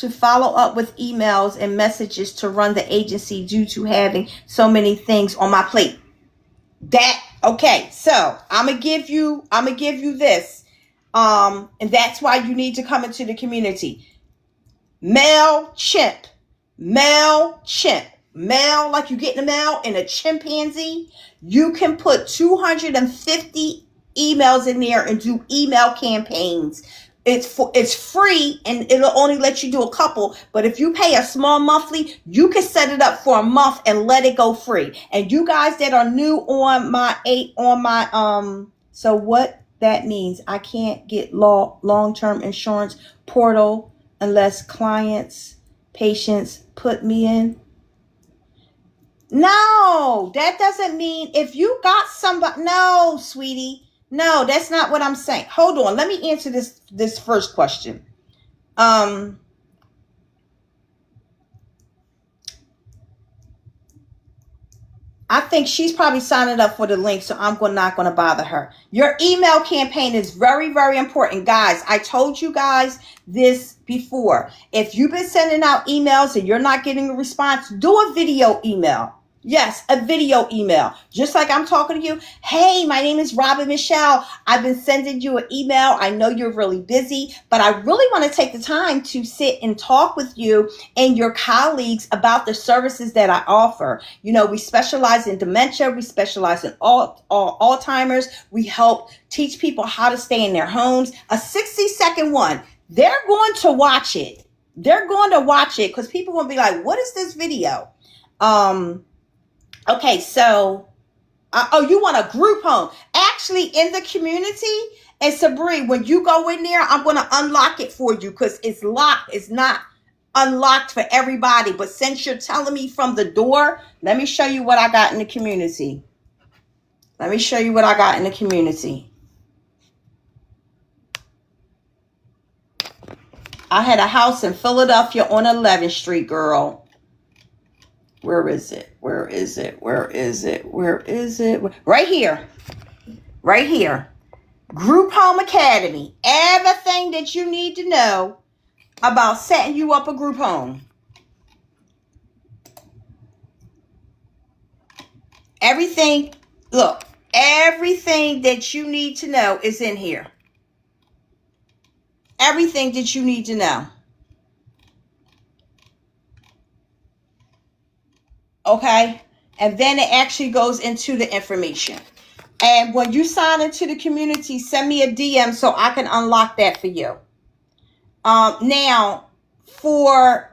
To follow up with emails and messages to run the agency due to having so many things on my plate. Okay, so I'm gonna give you this. And that's why you need to come into the community. MailChimp, mail like you get in the mail in a chimpanzee. You can put 250 emails in there and do email campaigns. It's free and it'll only let you do a couple. But if you pay a small monthly, you can set it up for a month and let it go free. And you guys that are new on my so what that means, I can't get long-term insurance portal unless patients put me in. No, that doesn't mean if you got somebody. No, sweetie. No, that's not what I'm saying. Hold on. Let me answer this first question. I think she's probably signing up for the link, so I'm not going to bother her. Your email campaign is very, very important. Guys, I told you guys this before. If you've been sending out emails and you're not getting a response, do a video email. Yes, a video email. Just like I'm talking to you. Hey, my name is Robin Michele. I've been sending you an email. I know you're really busy, but I really want to take the time to sit and talk with you and your colleagues about the services that I offer. You know, we specialize in dementia. We specialize in Alzheimer's. We help teach people how to stay in their homes. A 60-second one. They're going to watch it. Because people will be like, what is this video? Okay, so, you want a group home. Actually, in the community, and Sabrina, when you go in there, I'm going to unlock it for you because it's locked. It's not unlocked for everybody. But since you're telling me from the door, let me show you what I got in the community. I had a house in Philadelphia on 11th Street, girl. Where is it? Right here. Group Home Academy. Everything that you need to know about setting you up a group home. Everything that you need to know is in here. Everything that you need to know. Okay, and then it actually goes into the information. And when you sign into the community, send me a DM so I can unlock that for you. Now, for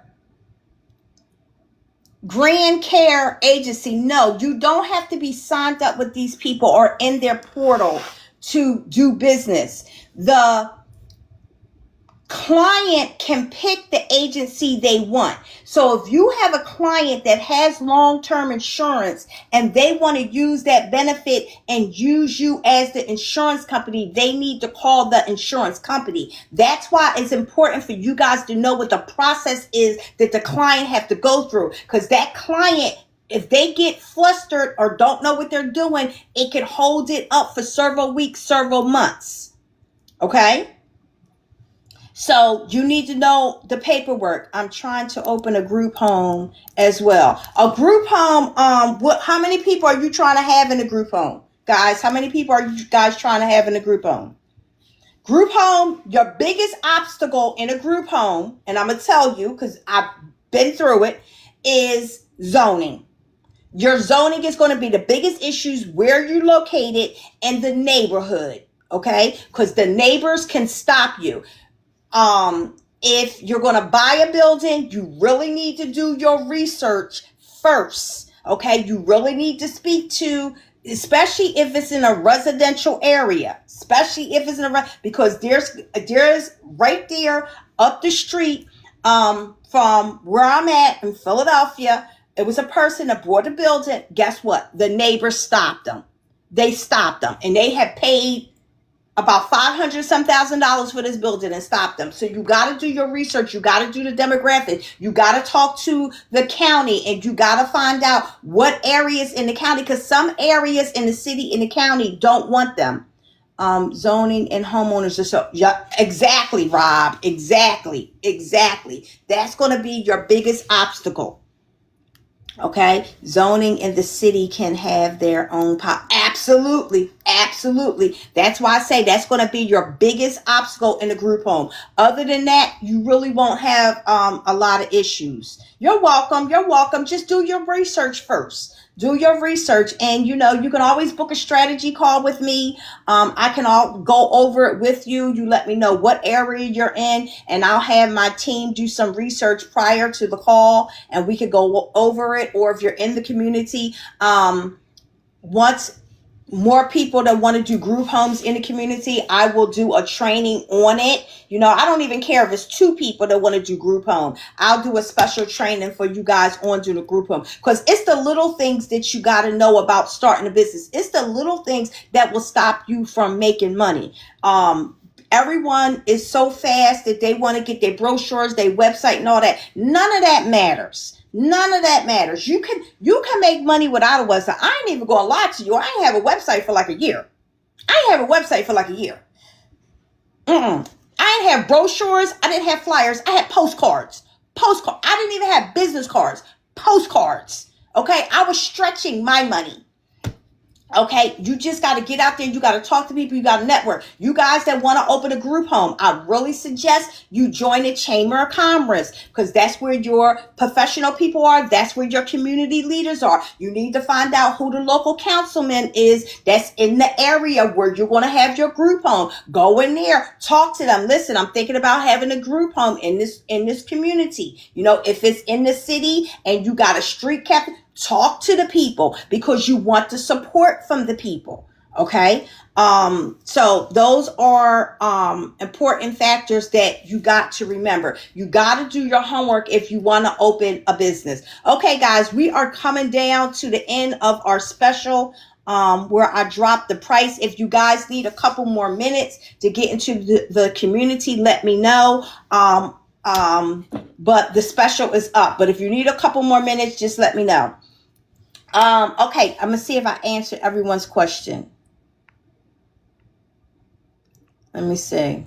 Grand Care Agency, no, you don't have to be signed up with these people or in their portal to do business. The client can pick the agency they want. So if you have a client that has long-term insurance and they want to use that benefit and use you as the insurance company, they need to call the insurance company. That's why it's important for you guys to know what the process is that the client have to go through, because that client, if they get flustered or don't know what they're doing, it can hold it up for several weeks, several months. Okay? So you need to know the paperwork. I'm trying to open a group home as well. A group home, how many people are you trying to have in a group home? Guys, how many people are you guys trying to have in a group home? Group home, your biggest obstacle in a group home, and I'm going to tell you because I've been through it, is zoning. Your zoning is going to be the biggest issues where you're located in the neighborhood, okay? Because the neighbors can stop you. If you're going to buy a building, you really need to do your research first. Okay. You really need to speak to, especially if it's in a residential area, because there's right there up the street, from where I'm at in Philadelphia, it was a person that bought a building. Guess what? The neighbors stopped them. They stopped them, and they had paid about $500 some thousand for this building and stop them. So you got to do your research. You got to do the demographic. You got to talk to the county, and you got to find out what areas in the county, because some areas in the city, in the county, don't want them. Zoning and homeowners. So yeah, exactly, Rob. Exactly. That's going to be your biggest obstacle. Okay, zoning in the city can have their own absolutely. That's why I say that's going to be your biggest obstacle in the group home. Other than that, you really won't have a lot of issues. You're welcome. Just do your research first. Do your research, and you can always book a strategy call with me. I can go over it with you. You let me know what area you're in, and I'll have my team do some research prior to the call, and we could go over it. Or if you're in the community, once more people that want to do group homes in the community, I will do a training on it. I don't even care if it's 2 people that want to do group home. I'll do a special training for you guys on doing a group home, because it's the little things that you got to know about starting a business. It's the little things that will stop you from making money. Everyone is so fast that they want to get their brochures, their website, and all that. None of that matters. You can make money without a website. I ain't even gonna lie to you. I ain't have a website for like a year. I didn't have brochures. I didn't have flyers. I had postcards. I didn't even have business cards. Postcards. Okay, I was stretching my money. Okay, you just got to get out there. You got to talk to people. You got to network. You guys that want to open a group home, I really suggest you join the Chamber of Commerce, because that's where your professional people are. That's where your community leaders are. You need to find out who the local councilman is that's in the area where you're going to have your group home. Go in there, talk to them. Listen, I'm thinking about having a group home in this community. If it's in the city and you got a street captain, talk to the people, because you want the support from the people. Okay. So those are important factors that you got to remember. You got to do your homework if you want to open a business. Okay, guys, we are coming down to the end of our special, where I dropped the price. If you guys need a couple more minutes to get into the community, let me know. But the special is up. But if you need a couple more minutes, just let me know. Okay, I'm gonna see if I answered everyone's question. Let me see.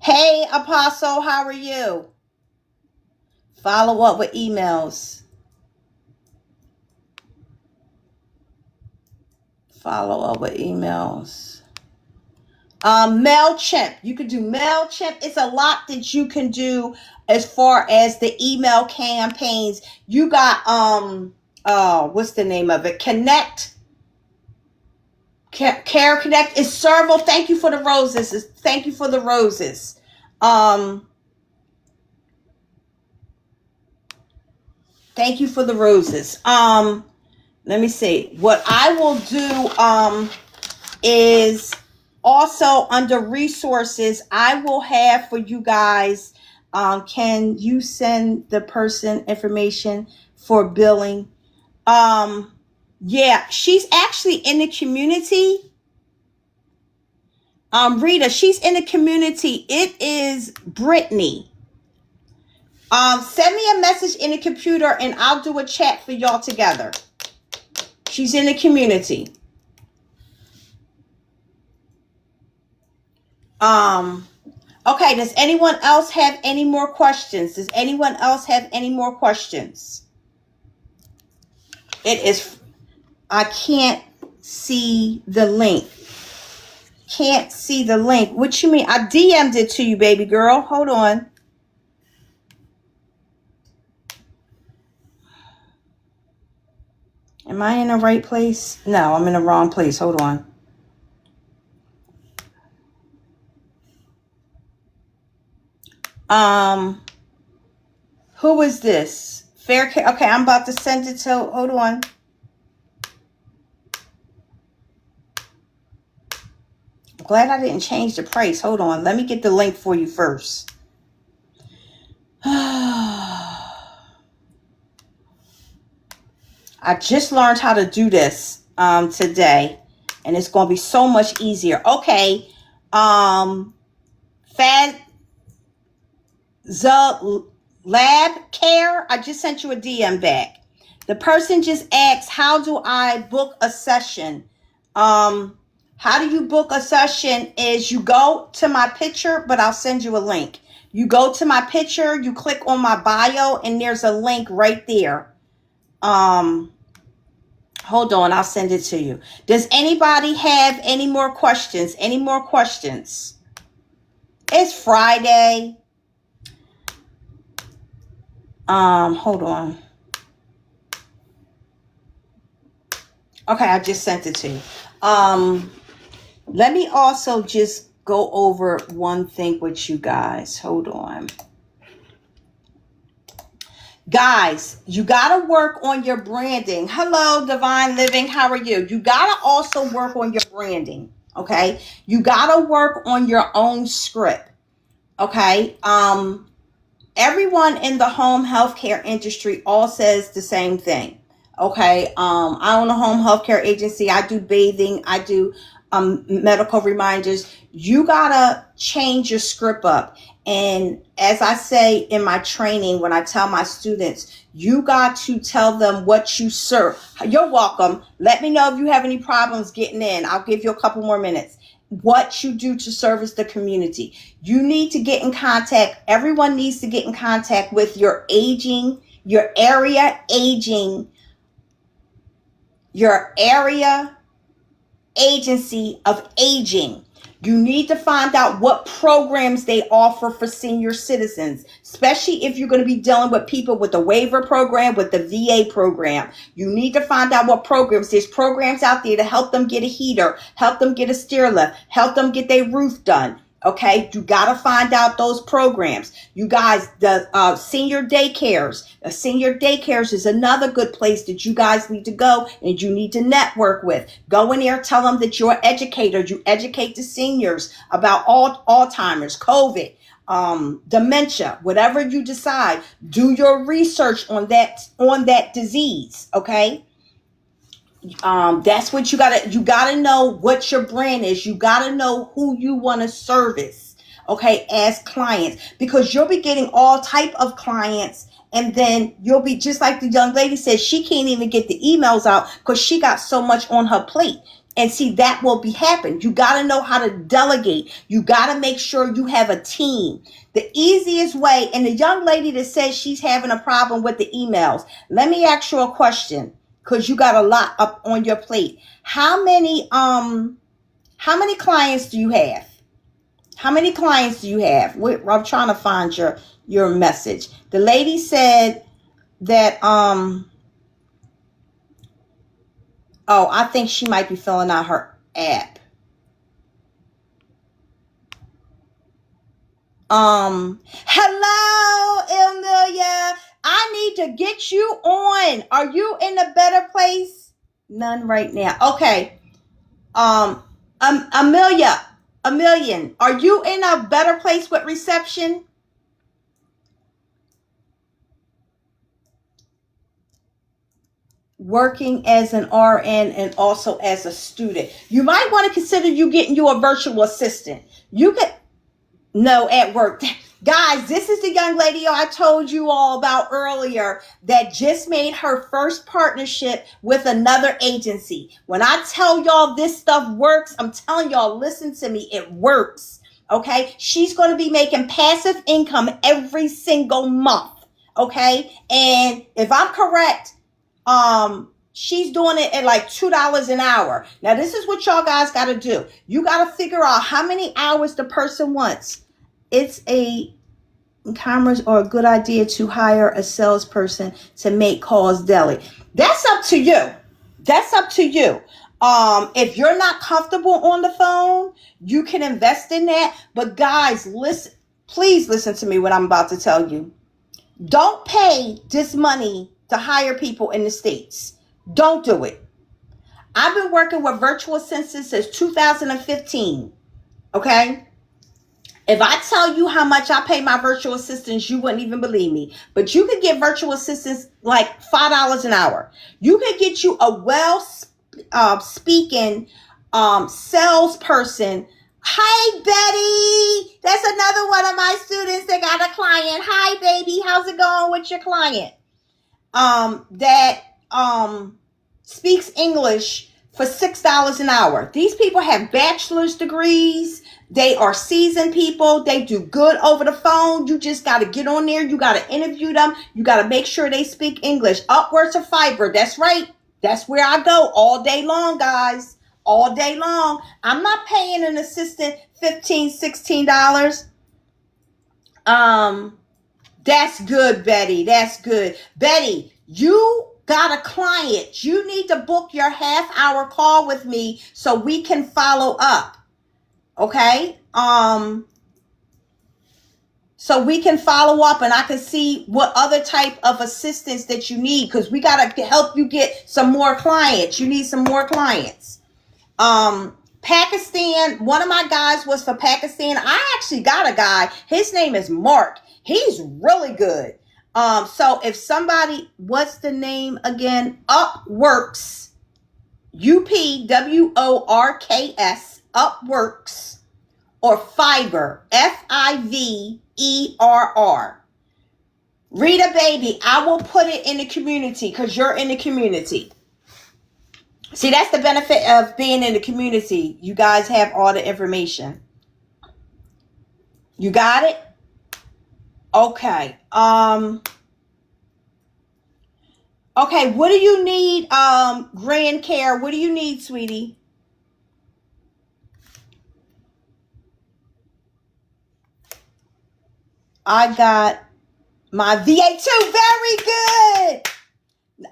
Hey, Apostle, how are you? Follow up with emails. MailChimp. You could do MailChimp. It's a lot that you can do as far as the email campaigns. You got what's the name of it? Connect Care Connect is Serval. Thank you for the roses. Thank you for the roses. Thank you for the roses. Let me see. What I will do is also under resources, I will have for you guys, can you send the person information for billing? Yeah, she's actually in the community. Rita, she's in the community. It is Brittany. Send me a message in the computer and I'll do a chat for y'all together. She's in the community. Okay, does anyone else have any more questions? Does anyone else have any more questions? I can't see the link. Can't see the link. What you mean? I DM'd it to you, baby girl. Hold on. Am I in the right place? No, I'm in the wrong place. Hold on. Who is this? Fair Care. Okay, I'm about to send it to, hold on. I'm glad I didn't change the price. Hold on. Let me get the link for you first. I just learned how to do this today, and it's going to be so much easier. Okay. Lab Care, I just sent you a DM back. The person just asked, how do I book a session? How do you book a session is you go to my picture, but I'll send you a link. You go to my picture, you click on my bio, and there's a link right there. Hold on, I'll send it to you. Does anybody have any more questions? Any more questions? It's Friday. Hold on. Okay, I just sent it to you. Let me also just go over one thing with you guys. Hold on. Guys, you got to work on your branding. Hello, Divine Living. How are you? You got to also work on your branding. Okay. You got to work on your own script. Okay. Everyone in the home healthcare industry all says the same thing. Okay. I own a home healthcare agency. I do bathing. I do medical reminders. You gotta change your script up. And as I say in my training, when I tell my students, you got to tell them what you serve. You're welcome. Let me know if you have any problems getting in. I'll give you a couple more minutes. What you do to service the community. You need to get in contact. Everyone needs to get in contact with your area agency of aging. You need to find out what programs they offer for senior citizens, especially if you're going to be dealing with people with the waiver program, with the VA program. You need to find out what programs. There's programs out there to help them get a heater, help them get a stair lift, help them get their roof done. Okay, you got to find out those programs. You guys, the senior daycares. Senior daycares is another good place that you guys need to go and you need to network with. Go in there, tell them that you're an educator. You educate the seniors about Alzheimer's, COVID, dementia, whatever you decide. Do your research on that disease. Okay. That's what you gotta know what your brand is. You gotta know who you want to service, okay, as clients, because you'll be getting all type of clients, and then you'll be just like the young lady said, she can't even get the emails out because she got so much on her plate. And see, that will be happen. You got to know how to delegate. You got to make sure you have a team. The easiest way, and the young lady that says she's having a problem with the emails, let me ask you a question, because you got a lot up on your plate. How many clients do you have? How many clients do you have? I'm trying to find your message. The lady said that, I think she might be filling out app. Hello, Emilia. I need to get you on. Are you in a better place? None right now. Okay. Amelia, are you in a better place with reception? Working as an RN and also as a student. You might want to consider you getting you a virtual assistant. You could, no, at work. Guys, this is the young lady I told you all about earlier that just made her first partnership with another agency. When I tell y'all this stuff works, I'm telling y'all, listen to me, it works. Okay? She's going to be making passive income every single month. Okay? And if I'm correct, she's doing it at like $2 an hour. Now, this is what y'all guys got to do. You got to figure out how many hours the person wants. It's a commerce or a good idea to hire a salesperson to make calls daily. That's up to you. That's up to you. If you're not comfortable on the phone, you can invest in that. But guys, listen, please listen to me what I'm about to tell you. Don't pay this money to hire people in the States. Don't do it. I've been working with virtual assistants since 2015. Okay? If I tell you how much I pay my virtual assistants, you wouldn't even believe me. But you could get virtual assistants like $5 an hour. You could get you a speaking salesperson. Hi, Betty. That's another one of my students that got a client. Hi, baby. How's it going with your client? That speaks English for $6 an hour. These people have bachelor's degrees. They are seasoned people. They do good over the phone. You just got to get on there. You got to interview them. You got to make sure they speak English. Upwards of Fiverr. That's right. That's where I go all day long, guys. All day long. I'm not paying an assistant $15, $16. That's good, Betty. That's good. Betty, you got a client. You need to book your half-hour call with me so we can follow up. Okay? So we can follow up and I can see what other type of assistance that you need because we got to help you get some more clients. You need some more clients. Pakistan, one of my guys was for Pakistan. I actually got a guy. His name is Mark. He's really good. So if somebody, what's the name again? Upworks, UPWORKS, Upworks, or Fiverr, FIVERR. Rita, baby, I will put it in the community because you're in the community. See, that's the benefit of being in the community. You guys have all the information. You got it? Okay. Okay, what do you need, Grand Care? What do you need, sweetie? I got my VA2. Very good.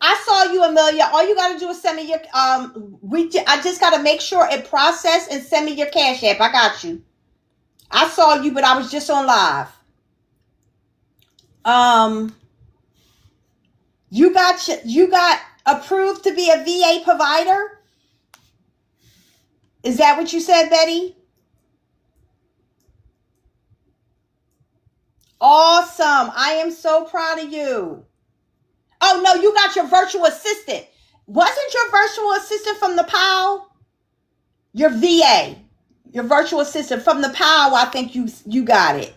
I saw you, Amelia. All you got to do is send me your, I just got to make sure it processed and send me your Cash App. I got you. I saw you, but I was just on live. You got approved to be a VA provider? Is that what you said, Betty? Awesome. I am so proud of you. Oh, no, you got your virtual assistant. Wasn't your virtual assistant from the POW? Your VA, your virtual assistant from the POW, I think you got it.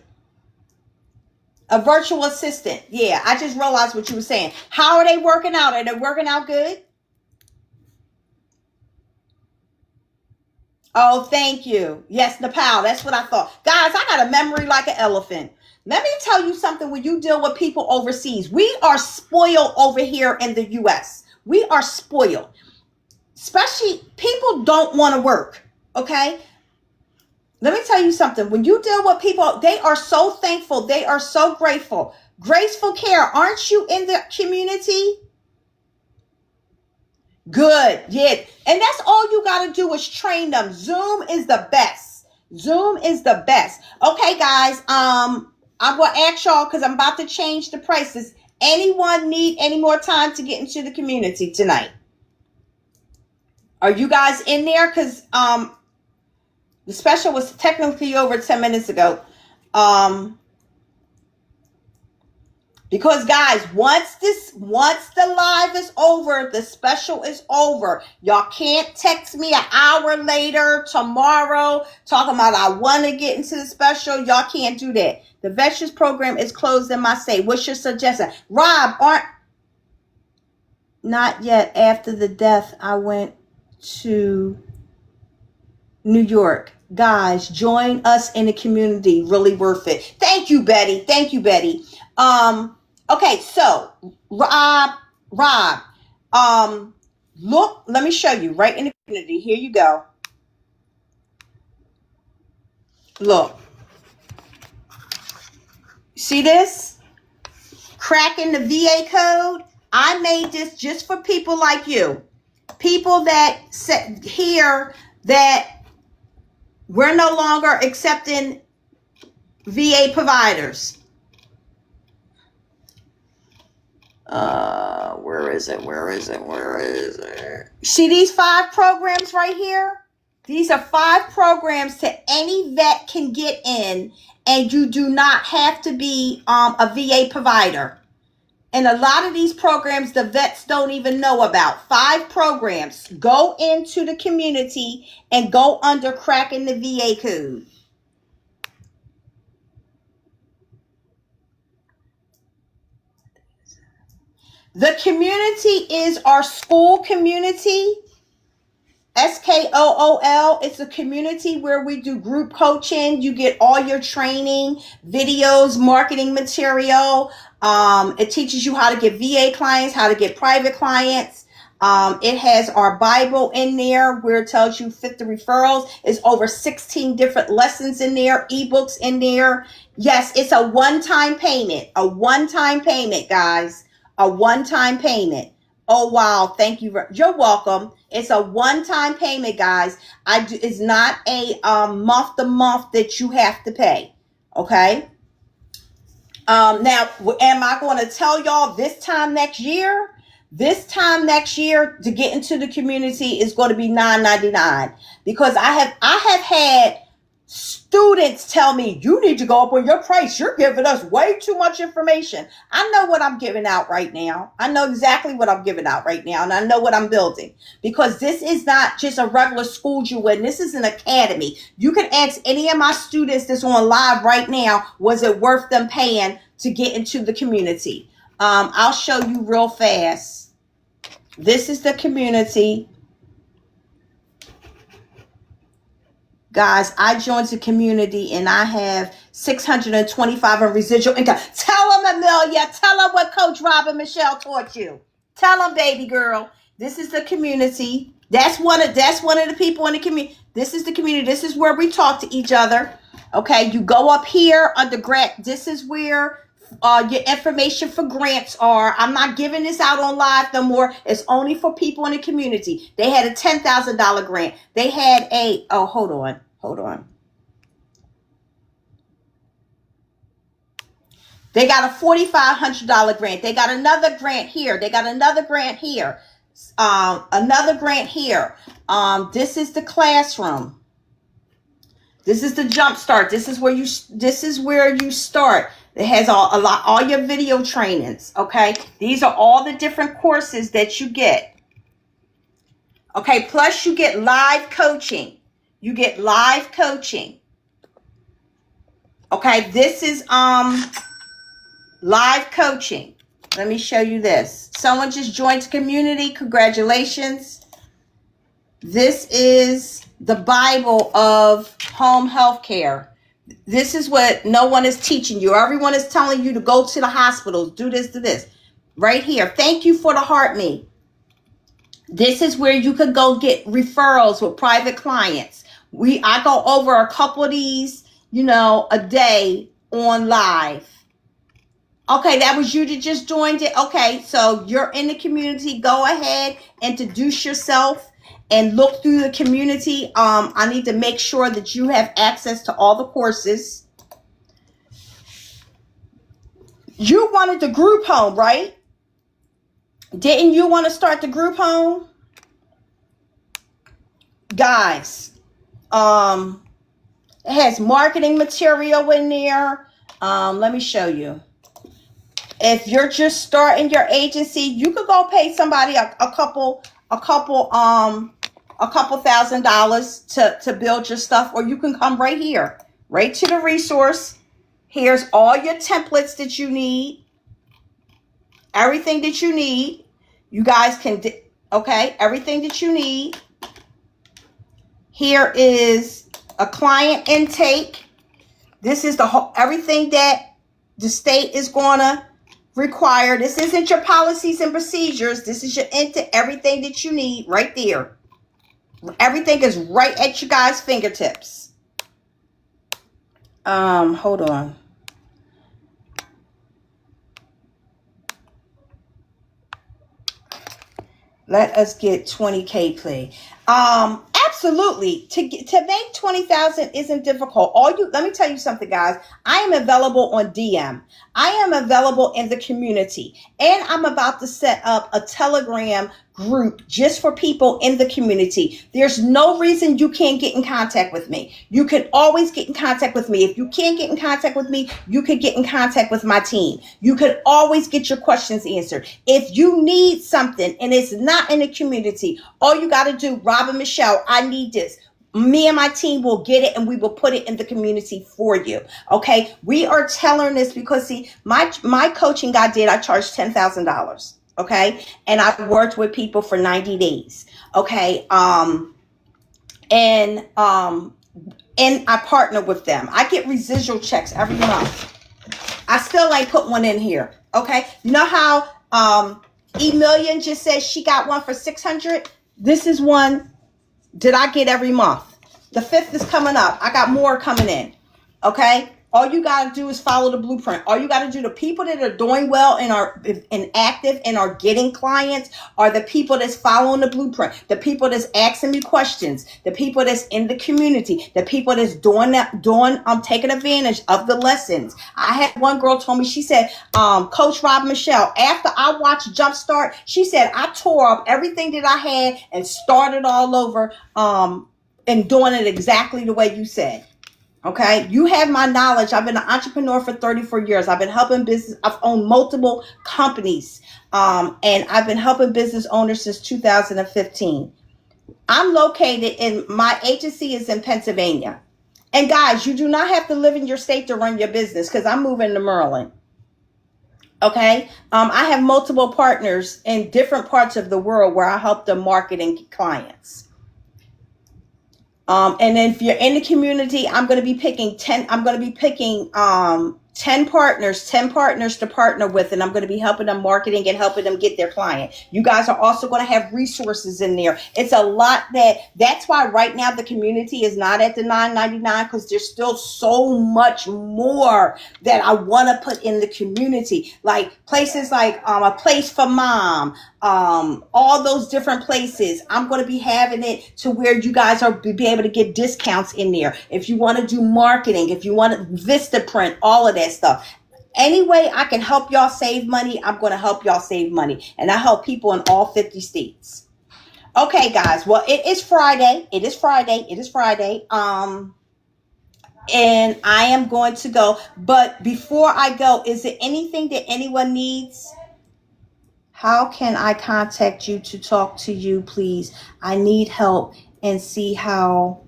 A virtual assistant. Yeah, I just realized what you were saying. How are they working out? Are they working out good? Oh, thank you. Yes, Nepal. That's what I thought. Guys, I got a memory like an elephant. Let me tell you something. When you deal with people overseas, we are spoiled over here in the U.S. We are spoiled. Especially people don't want to work. Okay? Let me tell you something. When you deal with people, they are so thankful. They are so grateful. Graceful Care. Aren't you in the community? Good. Yeah. And that's all you got to do is train them. Zoom is the best. Zoom is the best. Okay, guys. I'm going to ask y'all because I'm about to change the prices. Anyone need any more time to get into the community tonight? Are you guys in there? Because the special was technically over 10 minutes ago. Because guys, once the live is over, the special is over. Y'all can't text me an hour later, tomorrow, talking about I want to get into the special. Y'all can't do that. The veterans program is closed in my state. What's your suggestion? Rob, not yet. After the death, I went to New York. Guys, join us in the community. Really worth it. Thank you, Betty. Thank you, Betty. Okay, so Rob, look, let me show you right in the community. Here you go. Look. See this? Cracking the VA code. I made this just for people like you. People that hear that we're no longer accepting VA providers. Where is it? See these 5 programs right here? These are 5 programs that any vet can get in, and you do not have to be a VA provider. And a lot of these programs the vets don't even know about. 5 programs. Go into the community and go under cracking the VA code. The community is our school community. SKOOL. It's a community where we do group coaching. You get all your training, videos, marketing material. It teaches you how to get VA clients, how to get private clients. It has our Bible in there where it tells you fit the referrals. It's over 16 different lessons in there, ebooks in there. Yes, it's a one-time payment. A one-time payment, guys. A one-time payment. Oh, wow. Thank you. You're welcome. It's a one-time payment, guys. It's not a month to month that you have to pay. Okay. Now, am I going to tell y'all this time next year? This time next year to get into the community is going to be $9.99 because I have had students tell me, you need to go up on your price. You're giving us way too much information. I know what I'm giving out right now. I know exactly what I'm giving out right now. And I know what I'm building because this is not just a regular school you in. This is an academy. You can ask any of my students that's on live right now, was it worth them paying to get into the community? I'll show you real fast. This is the community. Guys, I joined the community and I have $625 in residual income. Tell them, Amelia. Tell them what Coach Rob and Michele taught you. Tell them, baby girl. This is the community. That's one of the people in the community. This is the community. This is where we talk to each other. Okay, you go up here under grant. This is where your information for grants are. I'm not giving this out on live no more. It's only for people in the community. They had a $10,000 grant. They had hold on. They got a $4,500 grant. They got another grant here. Another grant here. This is the classroom. This is the jump start. This is where you start. It has all your video trainings. Okay. These are all the different courses that you get. Okay. Plus you get live coaching. Okay. This is, live coaching. Let me show you this. Someone just joined the community. Congratulations. This is the Bible of home health care. This is what no one is teaching you. Everyone is telling you to go to the hospitals, do this. Right here. Thank you for the heart me. This is where you could go get referrals with private clients. I go over a couple of these, a day on live. Okay, that was you that just joined it. Okay, so you're in the community. Go ahead, introduce yourself, and look through the community. I need to make sure that you have access to all the courses. You wanted the group home, right? Didn't you want to start the group home? Guys, it has marketing material in there. Let me show you. If you're just starting your agency, you could go pay somebody a couple $1,000s to build your stuff, or you can come right here, right to the resource. Here's all your templates that you need, everything that you need. You guys can, okay, everything that you need. Here is a client intake. This is the whole, everything that the state is going to require. This isn't your policies and procedures. This is your everything that you need right there. Everything is right at you guys' fingertips. Hold on. Let us get 20K play. Absolutely. To make 20,000 isn't difficult. Let me tell you something, guys. I am available on DM. I am available in the community, and I'm about to set up a Telegram group just for people in the community. There's no reason you can't get in contact with me. You can always get in contact with me. If you can't get in contact with me, you could get in contact with my team. You could always get your questions answered. If you need something and it's not in the community, all you got to do, Rob and Michele, I need this. Me and my team will get it and we will put it in the community for you. Okay. We are telling this because see, my coaching I charged $10,000. Okay. And I worked with people for 90 days. Okay. And I partner with them. I get residual checks every month. I still ain't put one in here. Okay. You know how, Emilian just said she got one for 600. This is one that I get every month. The 5th is coming up. I got more coming in. Okay. All you got to do is follow the blueprint. All you got to do, the people that are doing well and are active and are getting clients are the people that's following the blueprint, the people that's asking me questions, the people that's in the community, the people that's taking advantage of the lessons. I had one girl told me, she said, Coach Rob Michele, after I watched Jumpstart, she said, I tore up everything that I had and started all over and doing it exactly the way you said. Okay, you have my knowledge. I've been an entrepreneur for 34 years. I've been helping business. I've owned multiple companies, and I've been helping business owners since 2015. I'm located my agency is in Pennsylvania. And guys, you do not have to live in your state to run your business because I'm moving to Maryland. Okay, I have multiple partners in different parts of the world where I help them marketing clients. And then if you're in the community, I'm going to be picking 10 partners to partner with, and I'm going to be helping them marketing and helping them get their client. You guys are also going to have resources in there. It's a lot that's why right now the community is not at the $9.99 because there's still so much more that I want to put in the community. Like places like a place for mom, all those different places. I'm going to be having it to where you guys are be able to get discounts in there. If you want to do marketing, if you want to Vistaprint, all of that stuff. Any way I can help y'all save money, I'm going to help y'all save money. And I help people in all 50 states. Okay, guys. Well, it is Friday. It is Friday. And I am going to go. But before I go, is there anything that anyone needs? How can I contact you to talk to you, please? I need help and see how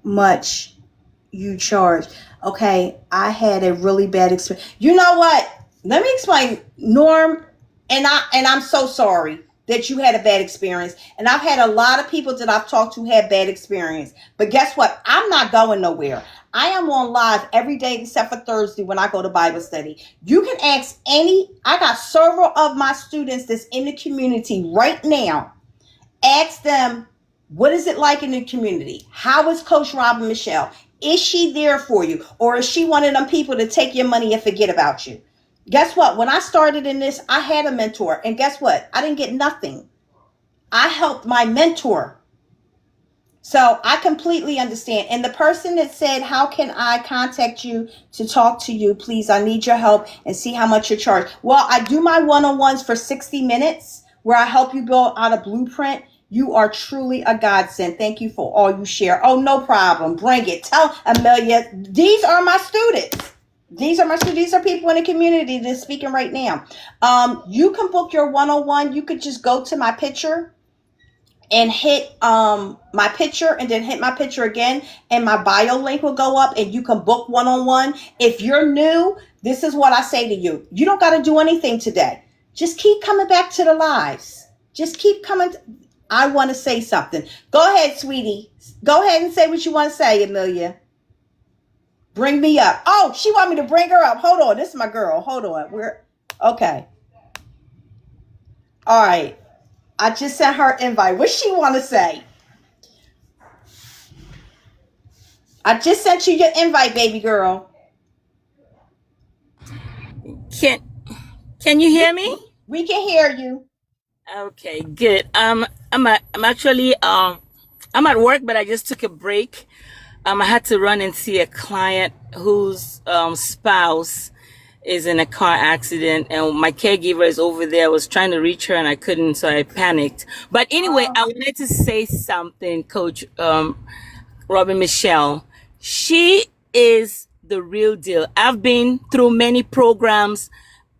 much you charge. Okay, I had a really bad experience. You know what? Let me explain, Norm, and I'm so sorry that you had a bad experience. And I've had a lot of people that I've talked to had bad experience. But guess what? I'm not going nowhere. I am on live every day except for Thursday when I go to Bible study. You can ask I got several of my students that's in the community right now. Ask them, what is it like in the community? How is Coach Rob and Michele? Is she there for you? Or is she one of them people to take your money and forget about you? Guess what? When I started in this, I had a mentor. And guess what? I didn't get nothing. I helped my mentor. So I completely understand. And the person that said, how can I contact you to talk to you? Please, I need your help and see how much you charge. Well, I do my one-on-ones for 60 minutes where I help you build out a blueprint. You are truly a godsend. Thank you for all you share. Oh, no problem. Bring it. Tell Amelia, these are my students. These are my students. These are people in the community that's speaking right now. You can book your one-on-one. You could just go to my picture and hit my picture and then hit my picture again, and my bio link will go up and you can book one-on-one. If you're new, this is what I say to you. You don't got to do anything today. Just keep coming back to the lives. Just keep coming. I want to say something. Go ahead, sweetie. Go ahead and say what you want to say, Amelia. Bring me up. Oh, she want me to bring her up. Hold on. This is my girl. Hold on. Okay. All right. I just sent her an invite. What she want to say? I just sent you your invite, baby girl. Can you hear me? We can hear you. Okay, good. I'm actually I'm at work, but I just took a break. I had to run and see a client whose spouse is in a car accident, and my caregiver is over there. I was trying to reach her and I couldn't, so I panicked. But anyway, I wanted to say something, Coach Robin Michele. She is the real deal. I've been through many programs.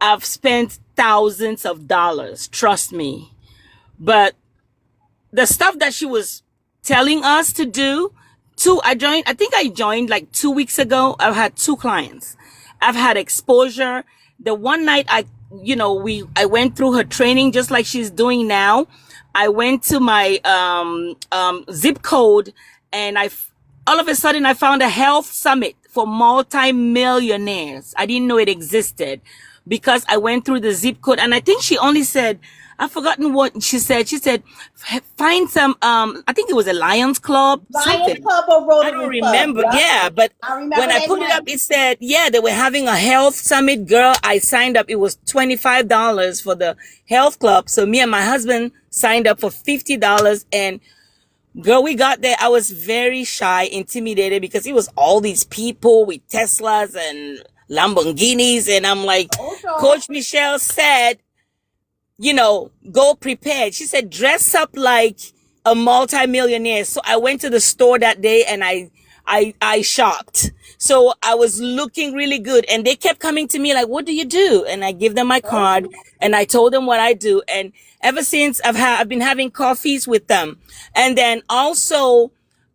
I've spent thousands of dollars, trust me. But the stuff that she was telling us to do, I think I joined like 2 weeks ago. I've had 2 clients. I've had exposure. The one night I went through her training just like she's doing now. I went to my zip code, and all of a sudden I found a health summit for multi-millionaires. I didn't know it existed because I went through the zip code, and I think she only said, I've forgotten what she said. She said, find some, I think it was a Lions Club. Lions Club or Rotary I don't Club. remember. Yep. Yeah, but I remember when I put it up, it said, yeah, they were having a health summit. Girl, I signed up. It was $25 for the health club. So me and my husband signed up for $50. And girl, we got there. I was very shy, intimidated, because it was all these people with Teslas and Lamborghinis. And I'm like, Coach Michele said, go prepared. She said, dress up like a multimillionaire. So I went to the store that day and I shopped. So I was looking really good, and they kept coming to me like, what do you do? And I give them my card and I told them what I do. And ever since I've been having coffees with them. And then also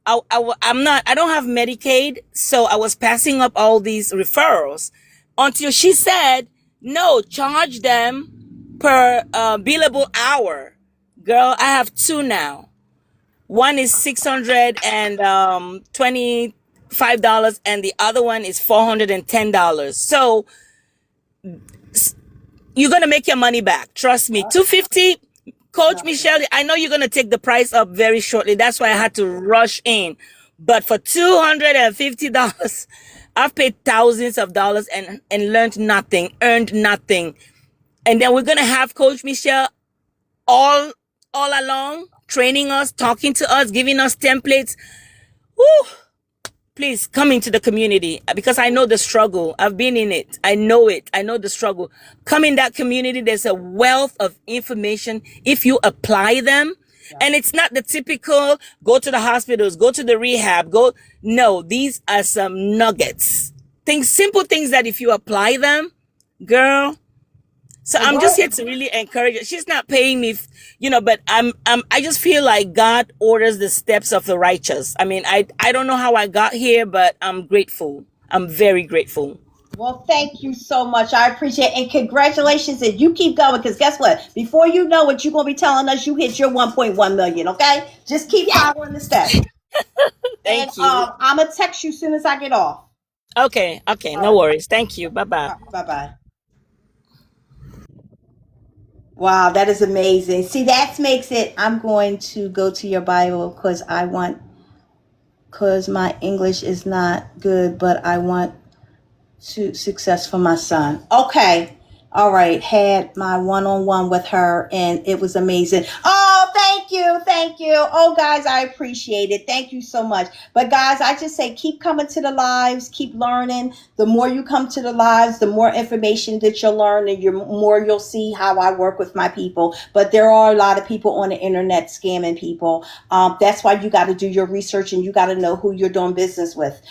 I don't have Medicaid. So I was passing up all these referrals until she said, no, charge them per billable hour. Girl, I have 2 now. One is $625 and the other one is $410. So you're gonna make your money back. Trust me. $250, Coach Michele, I know you're gonna take the price up very shortly. That's why I had to rush in. But for $250, I've paid thousands of dollars and learned nothing, earned nothing. And then we're going to have Coach Michele all along, training us, talking to us, giving us templates. Woo! Please come into the community, because I know the struggle. I've been in it. I know it. I know the struggle. Come in that community. There's a wealth of information if you apply them. And it's not the typical go to the hospitals, go to the rehab, No, these are some nuggets. Simple things that if you apply them, girl. So I'm just here to really encourage her. She's not paying me, but I just feel like God orders the steps of the righteous. I mean, I don't know how I got here, but I'm grateful. I'm very grateful. Well, thank you so much. I appreciate it. And congratulations. And you keep going, because guess what? Before you know it, you're going to be telling us you hit your 1.1 million. Okay? Just keep following the steps. Thank you. I'm going to text you as soon as I get off. Okay. No worries. Thank you. Bye-bye. Bye-bye. Wow, that is amazing. See, that makes it. I'm going to go to your Bible because my English is not good, but I want success for my son. Okay. All right, had my one-on-one with her and it was amazing. Oh, thank you. Thank you. Oh, guys, I appreciate it. Thank you so much. But guys, I just say keep coming to the lives, keep learning. The more you come to the lives, the more information that you'll learn and the more you'll see how I work with my people. But there are a lot of people on the internet scamming people. That's why you got to do your research and you got to know who you're doing business with.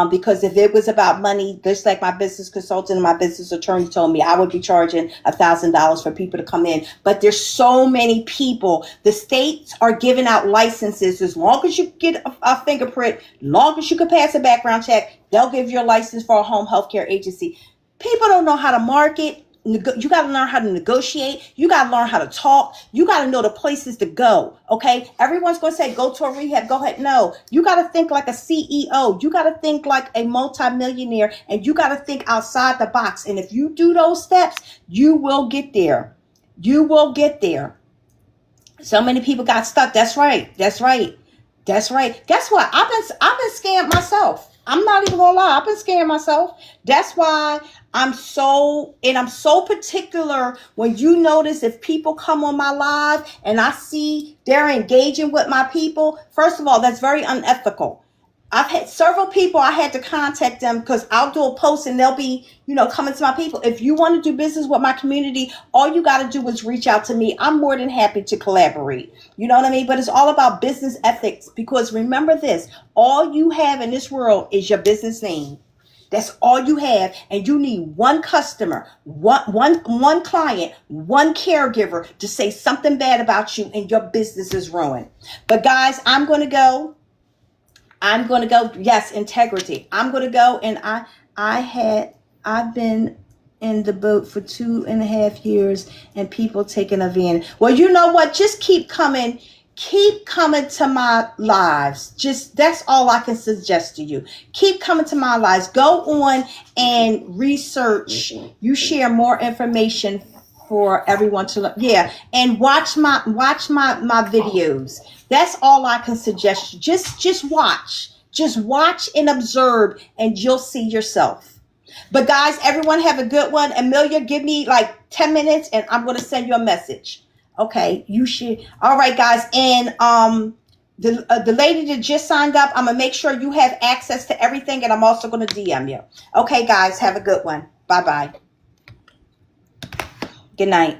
Because if it was about money, just like my business consultant and my business attorney told me, I would be charging $1,000 for people to come in. But there's so many people. The states are giving out licenses. As long as you get a fingerprint, long as you can pass a background check, they'll give you a license for a home health care agency. People don't know how to market. You got to learn how to negotiate. You got to learn how to talk. You got to know the places to go. Okay. Everyone's going to say, go to a rehab. Go ahead. No, you got to think like a CEO. You got to think like a multimillionaire and you got to think outside the box. And if you do those steps, you will get there. You will get there. So many people got stuck. That's right. That's right. That's right. Guess what? I've been scammed myself. I'm not even gonna lie. I've been scaring myself. That's why I'm so particular when you notice if people come on my live and I see they're engaging with my people. First of all, that's very unethical. I've had several people I had to contact them because I'll do a post and they'll be, coming to my people. If you want to do business with my community, all you got to do is reach out to me. I'm more than happy to collaborate. You know what I mean? But it's all about business ethics because remember this, all you have in this world is your business name. That's all you have. And you need one customer, one client, one caregiver to say something bad about you and your business is ruined. But guys, I'm going to go. Yes, integrity. I'm going to go and I've been in the boat for 2.5 years and people taking advantage. Well, you know what? Just keep coming to my lives. Just, that's all I can suggest to you. Keep coming to my lives. Go on and research. You share more information for everyone to look. Yeah. And watch my videos. That's all I can suggest you. Just watch and observe and you'll see yourself. But guys, everyone have a good one. Amelia, give me like 10 minutes and I'm going to send you a message. Okay. You should. All right, guys. And, the lady that just signed up, I'm going to make sure you have access to everything. And I'm also going to DM you. Okay, guys, have a good one. Bye-bye. Good night.